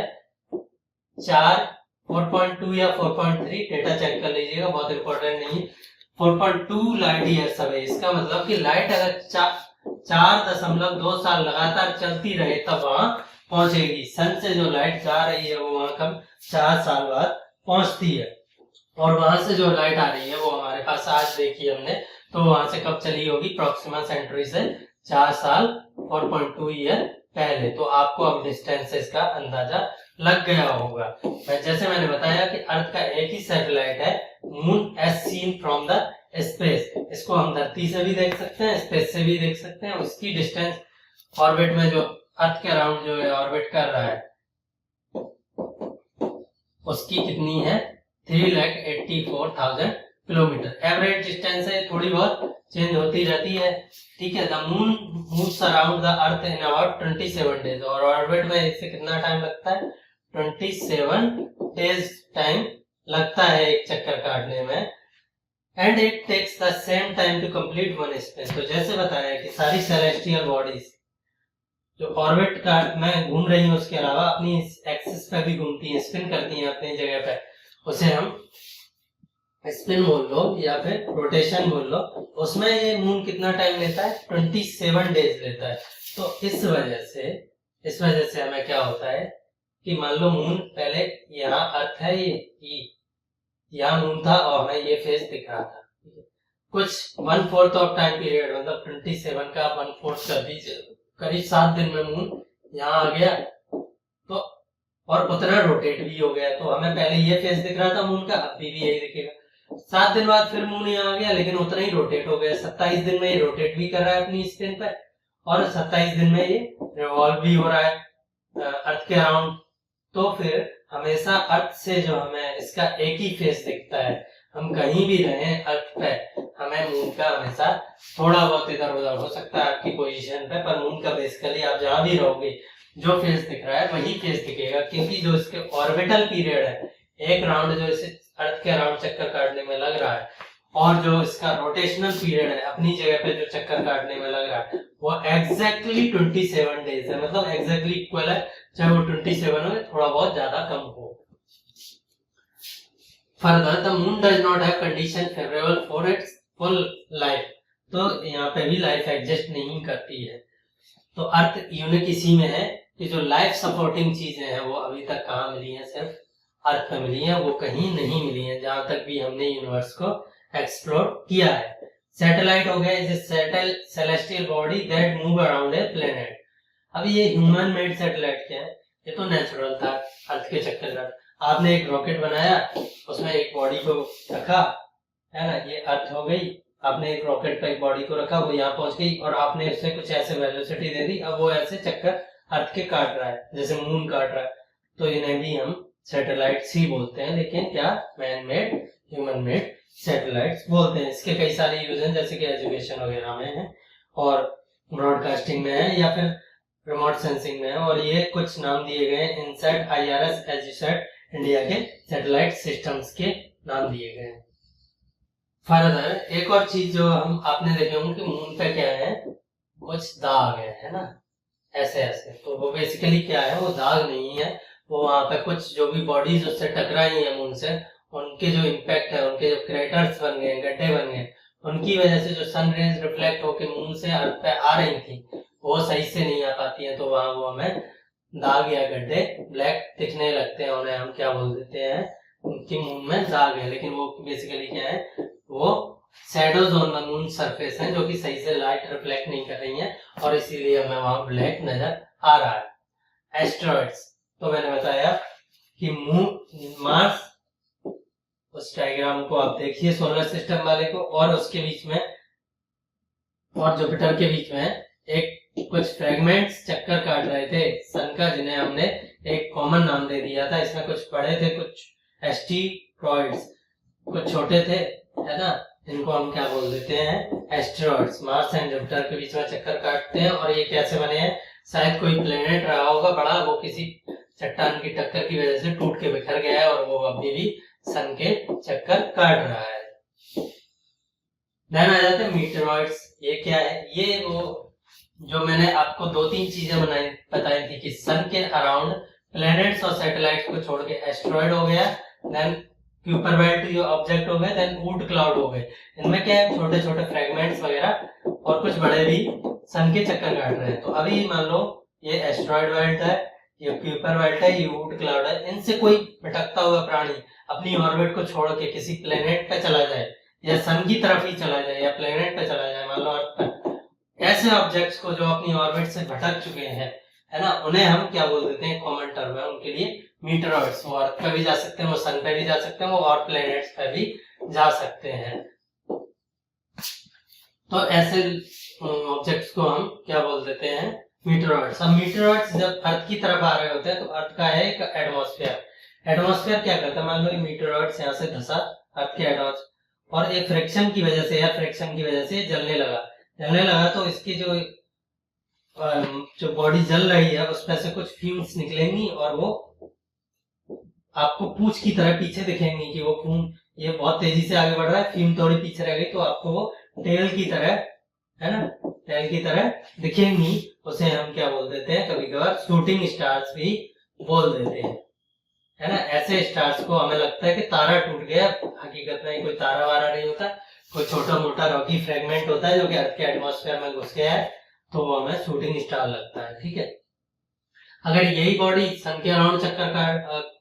4.2 या 4.3, डेटा चेक कर लीजिएगा, बहुत इंपॉर्टेंट नहीं है। 4.2 लाइट ईयर अवे। इसका मतलब कि लाइट अगर 4.2 साल लगातार चलती रहे तब वहां पहुंचेगी। सन से जो लाइट जा रही है वो वहां कब 4 साल बाद पहुंचती है, और वहां से जो लाइट आ रही है वो हमारे पास आज देखी हमने, तो वहां से कब चली होगी, प्रोक्सिमा सेंट्री से 4 साल 4.2 ईयर पहले। तो आपको अब डिस्टेंस से इसका अंदाजा लग गया होगा। जैसे मैंने बताया कि अर्थ का एक ही सैटेलाइट है, moon as seen from the space. इसको हम धरती से भी देख सकते हैं, स्पेस से भी देख सकते हैं। उसकी डिस्टेंस ऑर्बिट में जो अर्थ के अराउंड जो है ऑर्बिट कर रहा है, उसकी कितनी है, 3,84,000 किलोमीटर। एवरेज डिस्टेंस है, थोड़ी बहुत चेंज होती रहती है, ठीक है। The moon moves around the earth in about 27 days, और ऑर्बिट में इससे कितना टाइम लगता है, 27 डेज टाइम लगता है एक चक्कर काटने में। And it takes the same time to complete one space. तो जैसे बताया कि सारी सेलेस्टियल बॉडीज जो ऑर्बिट का में घूम रही है उसके अलावा अपनी एक्सिस पे भी घूमती है, स्पिन करती है अपनी जगह पे, उसे हम स्पिन बोल लो या फिर रोटेशन बोल लो। उसमें ये मून कितना टाइम लेता है, 27 डेज लेता है। तो इस वजह से हमें क्या होता है कि मान लो मून पहले यहाँ अर्थ है, ये यहाँ मून था और हमें ये फेस दिख रहा था, कुछ 1/4 ऑफ टाइम पीरियड, मतलब 27 का 1/4 कर दीजिए, करीब 7 दिन में मून यहाँ आ गया, तो और उतना रोटेट भी हो गया। तो हमें पहले ये फेस दिख रहा था मून का, अभी भी यही दिखेगा। 7 दिन बाद फिर मून यहाँ आ गया, लेकिन उतना ही रोटेट हो गया। 27 दिन में ये रोटेट भी कर रहा है अपनी स्पिन पे, और 27 दिन में ये रिवॉल्व भी हो रहा है अर्थ के अराउंड। तो फिर हमेशा अर्थ से जो हमें इसका एक ही फेस दिखता है। हम कहीं भी रहें अर्थ पे, हमें मून का हमेशा थोड़ा बहुत इधर उधर हो सकता है आपकी पोजीशन पे, पर मून का बेसिकली आप जहां भी रहोगे जो फेस दिख रहा है वही फेस दिखेगा, क्योंकि जो इसके ऑर्बिटल पीरियड है, एक राउंड जो इसे अर्थ के अराउंड चक्कर काटने में लग रहा है, और जो इसका रोटेशनल पीरियड है अपनी जगह पे जो चक्कर काटने में लग रहा है, वो एग्जैक्टली 27 डेज है। मतलब एग्जैक्टली इक्वल है, चाहे वो 27 हो थोड़ा बहुत ज्यादा कम हो। Further the moon does not have condition favourable for its full life. तो यहाँ पे भी लाइफ एग्जिस्ट नहीं करती है। तो अर्थ यूनिक इसी में है कि जो लाइफ सपोर्टिंग चीजें हैं वो अभी तक कहाँ मिली हैं, सिर्फ अर्थ में मिली हैं, वो कहीं नहीं मिली हैं जहां तक भी हमने यूनिवर्स को एक्सप्लोर किया है। सैटेलाइट हो गया is celestial body that move around a planet. अब ये ह्यूमन मेड सैटेलाइट क्या है, ये तो नेचुरल था, अर्थ के चक्कर का। आपने एक रॉकेट बनाया, उसमें एक बॉडी को रखा, है ना, ये अर्थ हो गई। आपने एक रॉकेट पे एक बॉडी को रखा, वो यहाँ पहुंच गई, और आपने उससे कुछ ऐसे वेलोसिटी दे दी, अब वो ऐसे चक्कर अर्थ के काट रहा है जैसे मून काट रहा है। तो इन्हें भी हम सैटेलाइट्स ही बोलते हैं, लेकिन क्या man made human made satellites बोलते हैं। इसके कई सारे यूज हैं, जैसे कि एजुकेशन वगैरह में है और ब्रॉडकास्टिंग में है या फिर रिमोट सेंसिंग में है। और ये कुछ नाम दिए गए इनसैट, IRS, एजुसैट, इंडिया के सैटेलाइट सिस्टम्स के नाम दिए गए हैं। फर्दर एक और चीज जो हम आपने देखे होंगे कि मून पे क्या है, कुछ दाग है ना, ऐसे ऐसे। तो वो बेसिकली क्या है, वो दाग नहीं है, वो वहां पे कुछ जो भी बॉडीज उससे टकराई है मून से, उनके जो इम्पैक्ट है, उनके जो क्रेटर्स बन गए, गड्ढे बन गए, उनकी वजह से जो सन रेज रिफ्लेक्ट होके मून से अर्थ पे आ रही थी वो सही से नहीं आ पाती है, तो वहां वो हमें दाग या गड्ढे ब्लैक दिखने लगते हैं। उन्हें हम क्या बोल देते हैं, उनकी मून में दाग है, लेकिन वो बेसिकली क्या है, वो shadows on the moon surface है जो कि सही से लाइट रिफ्लेक्ट नहीं कर रही है और इसीलिए हमें वहां ब्लैक नजर आ रहा है। एस्टेरॉइड्स, तो मैंने बताया कि मून, मार्स, उस डायग्राम को आप देखिए सोलर सिस्टम वाले को, और उसके बीच में और जुपिटर के बीच में एक कुछ फ्रेगमेंट्स चक्कर काट रहे थे सन का, जिन्हें हमने एक कॉमन नाम दे दिया था। इसमें कुछ बड़े थे, कुछ एस्टेरॉइड्स, कुछ छोटे थे, है ना, इनको हम क्या बोल देते हैं, एस्टेरॉइड्स। मार्स एंड जुपिटर के बीच में चक्कर काटते हैं और ये कैसे बने हैं, शायद कोई प्लेनेट रहा होगा बड़ा, वो किसी चट्टान की टक्कर की वजह से टूट के बिखर गया है और वो अभी भी सन के चक्कर काट रहा है। देन आ जाते हैं मीटेरॉइड्स। ये क्या है, ये वो जो मैंने आपको 2-3 चीजें बताई थी कि सन के अराउंड प्लैनेट्स और सैटेलाइट्स को छोड़ के एस्टेरॉइड हो गया, देन क्यूपर बेल्ट जो ऑब्जेक्ट हो गए, देन ऊट क्लाउड हो गए। इनमें क्या है, छोटे छोटे फ्रेगमेंट्स वगैरह और कुछ बड़े भी सन के चक्कर काट रहे हैं। तो अभी मान लो ये एस्टेरॉइड बेल्ट है, ये क्यूपर बेल्ट है, ये ऊट क्लाउड है, इनसे कोई भटकता हुआ प्राणी अपनी ऑर्बिट को छोड़ के किसी प्लेनेट पे चला जाए या सन की तरफ ही चला जाए या प्लेनेट पे चला जाए, मान लो अर्थ पर, ऐसे ऑब्जेक्ट्स को जो अपनी ऑर्बिट से भटक चुके हैं, है ना, उन्हें हम क्या बोल देते हैं, कॉमन टर्म है उनके लिए मीटेरॉइड्स। वो अर्थ पे भी जा सकते हैं, वो सन पे भी जा सकते हैं, वो और प्लेनेट्स पे भी जा सकते हैं। तो ऐसे ऑब्जेक्ट्स को हम क्या बोल देते हैं, मीटेरॉइड्स। अब मीटेरॉइड्स जब अर्थ की तरफ आ रहे होते हैं तो अर्थ का है एक एटमॉस्फेयर। एटमॉस्फेयर क्या करता है, मान लो ये मीटेरॉइड्स यहाँ से धंसा अर्थ के एटमॉस्फेयर और एक फ्रिक्शन की वजह से, एयर फ्रिक्शन की वजह से जलने लगा तो इसकी जो बॉडी जल रही है उसमें से कुछ फ्यूम्स निकलेंगी और वो आपको पूंछ की तरह पीछे दिखेंगी कि वो खून ये बहुत तेजी से आगे बढ़ रहा है, फ्यूम थोड़ी पीछे रह गई तो आपको वो टेल की तरह, है ना, टेल की तरह दिखेंगी। उसे हम क्या बोल देते हैं, कभी कभार शूटिंग स्टार्स भी बोल देते हैं, है ना। ऐसे स्टार्स को हमें लगता है कि तारा टूट गया, हकीकत में कोई तारा वारा नहीं होता, कोई छोटा मोटा रॉकी फ्रेगमेंट होता है जो कि अर्थ के एटमॉस्फेयर में घुस गया है, तो वो हमें शूटिंग स्टार लगता है, ठीक है। अगर यही बॉडी सन के अराउंड चक्कर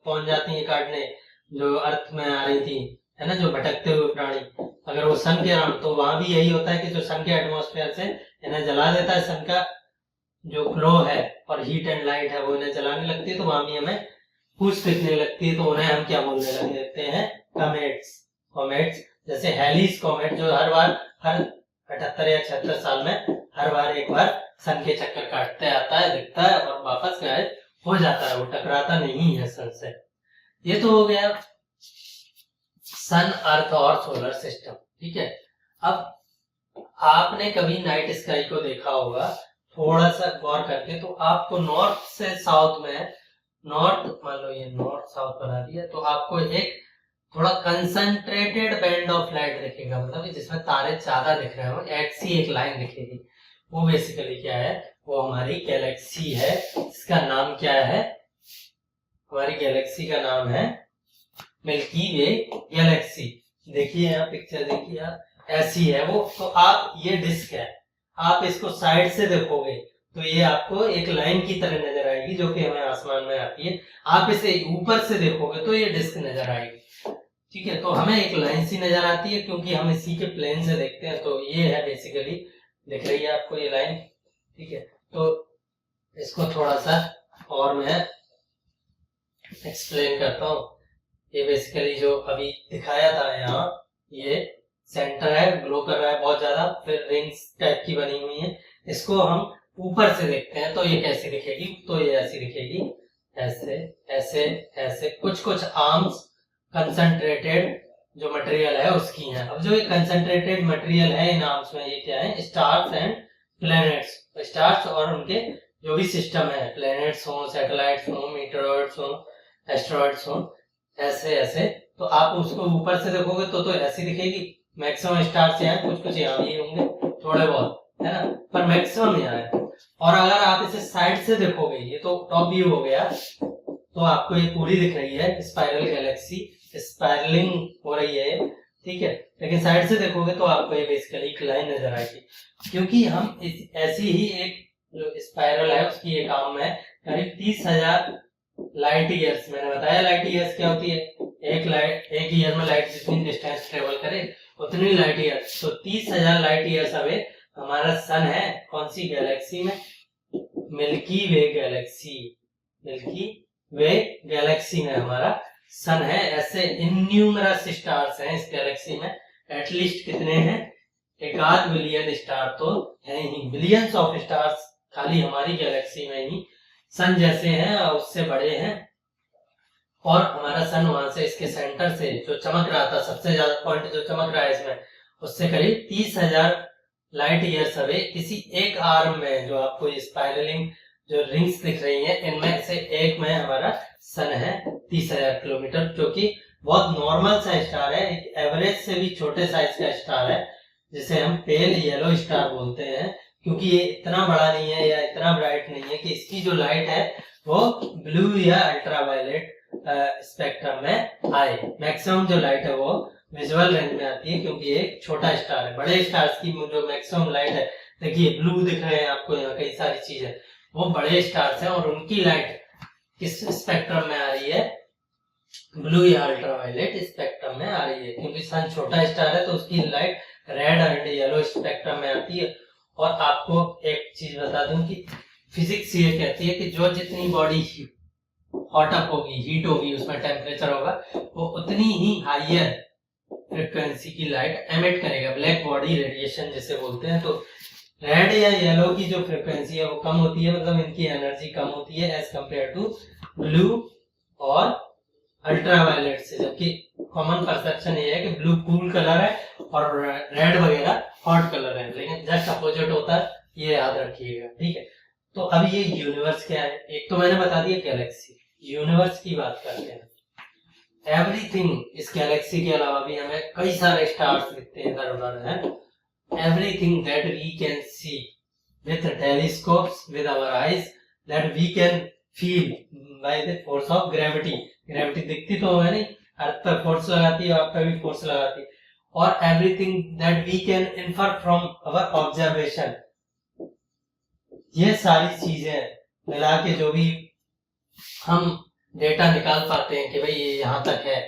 पहुंच जाती है काटने, जो अर्थ में आ रही थी, है ना, जो भटकते हुए प्राणी, अगर वो सन के अराउंड, तो वहां भी यही होता है कि जो सन के एटमॉस्फेयर से इन्हें जला देता है, सन का जो ग्लो है और हीट एंड लाइट है वो इन्हें जलाने लगती है, तो वहां भी हमें पूछ दिखने लगती है, तो उन्हें हम क्या बोलने लगते हैं, कॉमेट्स। जैसे हेलिस कॉमेट जो हर 78 या 76 साल में हर बार एक बार सन के चक्कर काटते आता है, दिखता है और वापस गायब हो जाता है, वो टकराता नहीं है सन से। ये तो हो गया सन, अर्थ और सोलर सिस्टम, ठीक है। अब आपने कभी नाइट स्काई को देखा होगा, थोड़ा सा गौर करके, तो आपको नॉर्थ से साउथ में, नॉर्थ मान लो ये नॉर्थ साउथ बना दिया, तो आपको एक थोड़ा कंसंट्रेटेड बैंड ऑफ लाइट दिखेगा, मतलब जिसमें तारे ज्यादा दिख रहे हो, ऐसी एक लाइन दिखेगी। वो बेसिकली क्या है, वो हमारी गैलेक्सी है। इसका नाम क्या है, हमारी गैलेक्सी का नाम है मिल्की वे गैलेक्सी। देखिए यहाँ पिक्चर देखिए आप, ऐसी है वो। तो आप ये डिस्क है, आप इसको साइड से देखोगे तो ये आपको एक लाइन की तरह नजर आएगी जो कि हमें आसमान में आती है। आप इसे ऊपर से देखोगे तो ये डिस्क नजर आएगी, ठीक है। तो हमें एक लाइन सी नजर आती है क्योंकि हम इसी के प्लेन से देखते हैं। तो ये है बेसिकली, दिख रही है आपको ये लाइन, ठीक है। तो इसको थोड़ा सा और मैं एक्सप्लेन करता हूँ। ये बेसिकली जो अभी दिखाया था यहाँ, ये सेंटर है, ग्लो कर रहा है बहुत ज्यादा, फिर रिंग्स टाइप की बनी हुई है। इसको हम ऊपर से देखते हैं तो ये कैसी दिखेगी, तो ये ऐसी दिखेगी, ऐसे ऐसे ऐसे कुछ आर्म्स कंसंट्रेटेड जो मटेरियल है उसकी हैं। अब जो ये कंसंट्रेटेड मटेरियल है इन आर्म्स में, ये क्या है? Stars and planets. स्टार्स और उनके जो भी सिस्टम है, प्लैनेट्स हो, सैटेलाइट्स हो, मीटरॉइड्स हो, एस्ट्रॉइड्स हो, ऐसे ऐसे। तो आप उसको ऊपर से देखोगे तो ऐसी दिखेगी। मैक्सिमम स्टार्स यहाँ, कुछ यहाँ भी होंगे थोड़े बहुत, है ना, पर मैक्सिमम यहाँ है। और अगर आप इसे साइड से देखोगे, ये तो टॉप व्यू हो गया, तो आपको ये पूरी दिख रही है स्पाइरल गैलेक्सी, स्पाइरलिंग हो रही है, ठीक है। लेकिन साइड से देखोगे तो आपको ये बेसिकली एक लाइन नजर आएगी, क्योंकि हम ऐसी ही एक जो स्पाइरल है उसकी एक आर्म है करीब 30,000 लाइट ईयर्स। मैंने बताया लाइट ईयर्स क्या होती है, एक ईयर में लाइट जितनी डिस्टेंस ट्रेवल करे उतनी लाइट ईयर्स। तो 30,000 लाइट ईयर्स अवे हमारा सन है कौन सी गैलेक्सी में? मिल्की वे गैलेक्सी। मिल्की वे गैलेक्सी में हमारा सन है। ऐसे इन्यूमरस स्टार्स हैं इस गैलेक्सी में। एटलीस्ट कितने हैं? 1 बिलियन स्टार तो है ही, बिलियंस ऑफ स्टार्स खाली हमारी गैलेक्सी में ही सन जैसे हैं और उससे बड़े हैं। और हमारा सन वहां से, इसके सेंटर से जो चमक रहा था, सबसे ज्यादा पॉइंट जो चमक रहा है इसमें, उससे करीब 30,000 लाइट ईयर्स अवे किसी एक आर्म में, जो आपको स्पाइरलिंग जो रिंग्स दिख रही हैं, इनमें से एक में हमारा सन है 30,000 किलोमीटर, जो कि बहुत नॉर्मल सा स्टार है, एक एवरेज से भी छोटे साइज का स्टार है, जिसे हम पेल येलो स्टार बोलते हैं, क्योंकि ये इतना बड़ा नहीं है या इतना ब्राइट नहीं है कि इसकी जो लाइट है वो ब्लू या अल्ट्रावायलेट स्पेक्ट्रम में आए। मैक्सिमम जो लाइट है वो विजुअल रेंज में आती है, क्योंकि ये एक छोटा स्टार है। बड़े स्टार्स की जो मैक्सिमम लाइट है, देखिए ब्लू दिख रहे हैं आपको यहाँ, कई सारी चीजें, वो बड़े स्टार्स हैं और उनकी लाइट किस स्पेक्ट्रम में आ रही है? ब्लू या अल्ट्रावायलेट स्पेक्ट्रम में आ रही है, क्योंकि सन छोटा स्टार है तो उसकी light red and yellow spectrum में आती है। और आपको एक चीज बता दूं कि फिजिक्स ये कहती है कि जो जितनी बॉडी हॉट अप होगी, हीट होगी, उसमें टेम्परेचर होगा, वो उतनी ही हाइयर फ्रीक्वेंसी की लाइट एमिट करेगा, ब्लैक बॉडी रेडिएशन जिसे बोलते हैं। तो रेड या येलो की जो फ्रीक्वेंसी है वो कम होती है, मतलब इनकी एनर्जी कम होती है एज कंपेयर टू ब्लू और अल्ट्रावायलेट से। जबकि कॉमन परसेप्शन ये है कि ब्लू कूल कलर है और रेड वगैरह हॉट कलर है, लेकिन जस्ट अपोजिट होता है, ये याद रखिएगा, ठीक है। तो अब ये यूनिवर्स क्या है? एक तो मैंने बता दिया गैलेक्सी, यूनिवर्स की बात करते हैं। एवरीथिंग, इस गैलेक्सी के अलावा भी हमें कई सारे स्टार्स दिखते हैं इधर उधर, है। Everything that we can see with telescopes, with our eyes, that we can feel by the force of gravity. Gravity दिखती तो है नहीं, अर्थ पर फोर्स लगाती है, आप पे भी फोर्स लगाती है। और everything that we can infer from our observation, ये सारी चीजें मिला के जो भी हम डेटा निकाल पाते हैं कि भाई ये यहाँ तक है,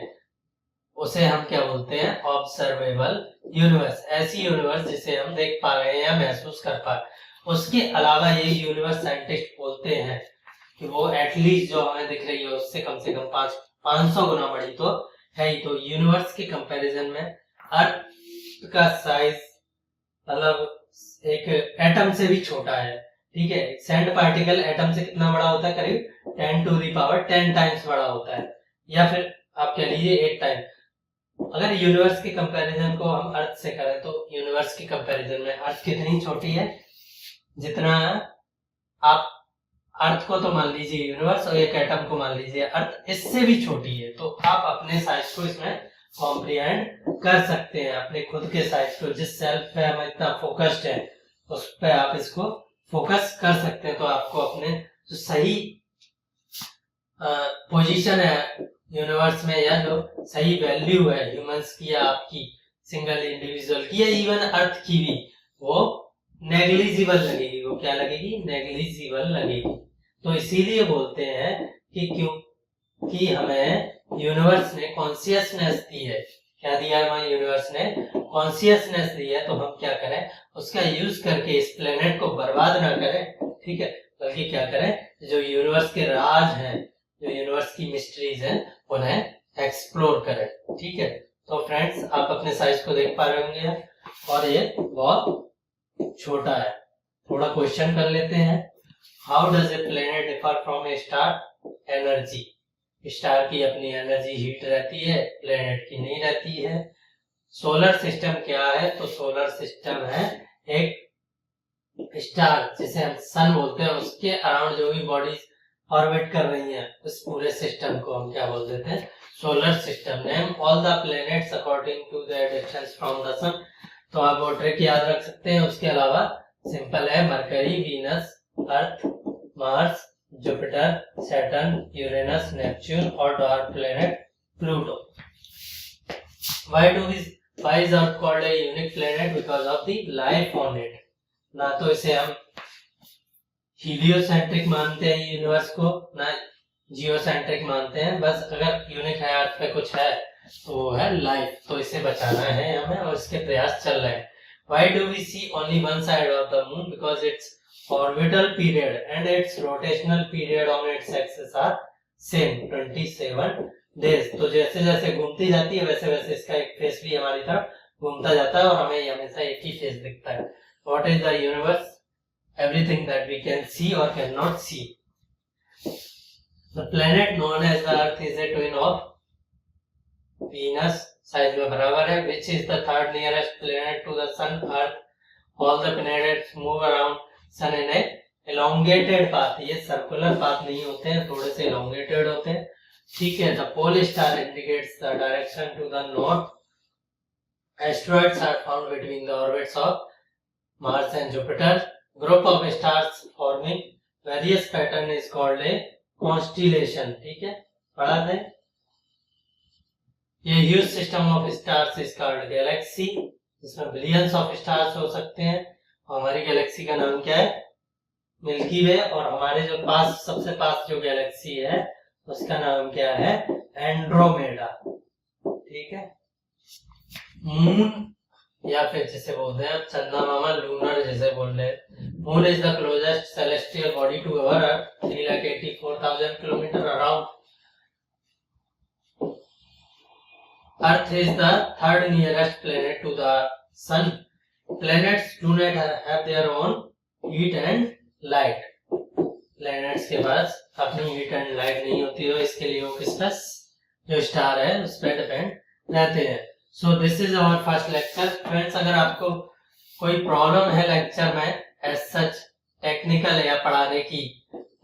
उसे हम क्या बोलते हैं? Observable universe. ऐसी यूनिवर्स जिसे हम देख पा रहे हैं या महसूस कर पा रहे हैं। उसके अलावा ये यूनिवर्स साइंटिस्ट बोलते हैं कि वो एटलीस्ट जो हमें दिख रही है उससे कम से कम 500 गुना बड़ी तो है ही। तो यूनिवर्स के कंपैरिजन में अर्थ का साइज मतलब एक एटम से भी छोटा है, ठीक है। सैंड पार्टिकल एटम से कितना बड़ा होता है? करीब 10 टू द पावर 10 टाइम्स बड़ा होता है, या फिर आप कह लीजिए 8 टाइम। अगर यूनिवर्स के कंपैरिजन को हम अर्थ से करें तो यूनिवर्स के कंपैरिजन में अर्थ कितनी छोटी है? जितना आप अर्थ को तो मान लीजिए यूनिवर्स, और एक एटम को मान लीजिए अर्थ, इससे भी छोटी है। तो आप अपने साइज को इसमें कॉम्प्रिहेंड कर सकते हैं, अपने खुद के साइज को। जिस सेल्फ पे हम इतना फोकस्ड है उस पे आप इसको फोकस कर सकते हैं, तो आपको अपने जो सही पोजीशन है यूनिवर्स में, या जो सही वैल्यू है ह्यूमंस की या आपकी सिंगल इंडिविजुअल की या इवन अर्थ की भी, वो नेग्लिजिबल लगेगी। वो क्या लगेगी? नेग्लिजिबल लगेगी। तो इसीलिए बोलते हैं कि क्योंकि हमें यूनिवर्स ने कॉन्शियसनेस दी है। क्या दिया है हमें यूनिवर्स ने? कॉन्शियसनेस दी है। तो हम क्या करें? उसका यूज करके इस प्लेनेट को बर्बाद ना करें, ठीक है, बल्कि क्या करें? जो यूनिवर्स के राज हैं, जो यूनिवर्स की मिस्ट्रीज हैं, उन्हें एक्सप्लोर करें, ठीक है। तो फ्रेंड्स, आप अपने साइज को देख पा रहे होंगे और ये बहुत छोटा है। थोड़ा क्वेश्चन कर लेते हैं। How does a planet differ from A star? Energy. Star की अपनी एनर्जी हीट रहती है, प्लेनेट की नहीं रहती है। सोलर सिस्टम क्या है? तो सोलर सिस्टम है एक स्टार जिसे हम सन बोलते हैं, उसके अराउंड जो भी बॉडीज ऑर्बिट कर रही हैं, उस पूरे सिस्टम को हम क्या बोल देते हैं? Solar system. Name all the planets according to their distance from the sun. तो आप वो ट्रिक याद रख सकते हैं। उसके अलावा सिंपल है, Mercury, Venus, Earth, Mars, Jupiter, Saturn, Uranus, Neptune और dark planet Pluto. Why is Earth called a unique planet? Because of the life on it. ना तो इसे हम हीलियोसेंट्रिक मानते हैं यूनिवर्स को, ना जियोसेंट्रिक मानते हैं। बस अगर यूनिक है, अर्थ पे कुछ है, तो वो है लाइफ। तो इसे बचाना है हमें और इसके प्रयास चल रहे हैं। Why do we see only one side of the moon? Because its orbital period and its rotational period on its axis are same, 27 days। तो जैसे जैसे घूमती जाती है वैसे वैसे इसका एक फेस भी हमारी तरफ घूमता जाता है और हमें हमेशा एक ही फेस दिखता है। What is the universe? Everything that we can see or cannot see. The planet known as the Earth is a twin of Venus, size में बराबर है। Which is the third nearest planet to the sun? Earth. All the planets move around sun in a elongated path। ये circular path नहीं होते हैं, थोड़े से elongated होते हैं। ठीक है। The pole star indicates the direction to the north. Asteroids are found between the orbits of Mars and Jupiter. Group of stars forming various pattern is called a constellation। ठीक है, पढ़ा था। ये huge system of stars is called Galaxy, जिसमें billions of stars हो सकते हैं। और हमारी गैलेक्सी का नाम क्या है? मिल्की वे। और हमारे जो पास सबसे पास जो गैलेक्सी है उसका नाम क्या है? एंड्रोमेडा। ठीक है। मून या फिर जिसे बोलते हैं चंदा मामा, लूनर जैसे बोल रहे हैं। Moon is the closest celestial body to our earth, 3,84,000 kilometre around. Earth is the third nearest planet to the sun. Planets do not have their own heat and light. Planets के पास अपनी heat and light नहीं होती है, इसके लिए वो किस पर जो स्टार है उस पर डिपेंड रहते हैं। So this is our first lecture. Friends, अगर आपको कोई प्रॉब्लम है लेक्चर में as such टेक्निकल या पढ़ाने की,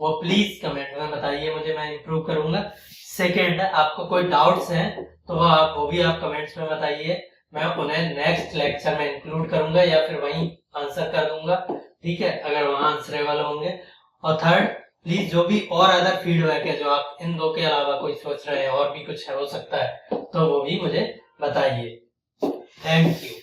वो प्लीज कमेंट में बताइए मुझे, मैं इम्प्रूव करूंगा। सेकेंड, आपको कोई डाउट्स हैं तो वो भी आप कमेंट्स में बताइए, मैं उन्हें नेक्स्ट लेक्चर में इंक्लूड करूंगा या फिर वहीं आंसर कर दूंगा। ठीक है, अगर वहां आंसरेबल होंगे। और थर्ड, प्लीज जो भी और अदर फीडबैक है जो आप इन दो के अलावा कोई सोच रहे हैं और भी कुछ हो सकता है तो वो भी मुझे बताइए। Thank you.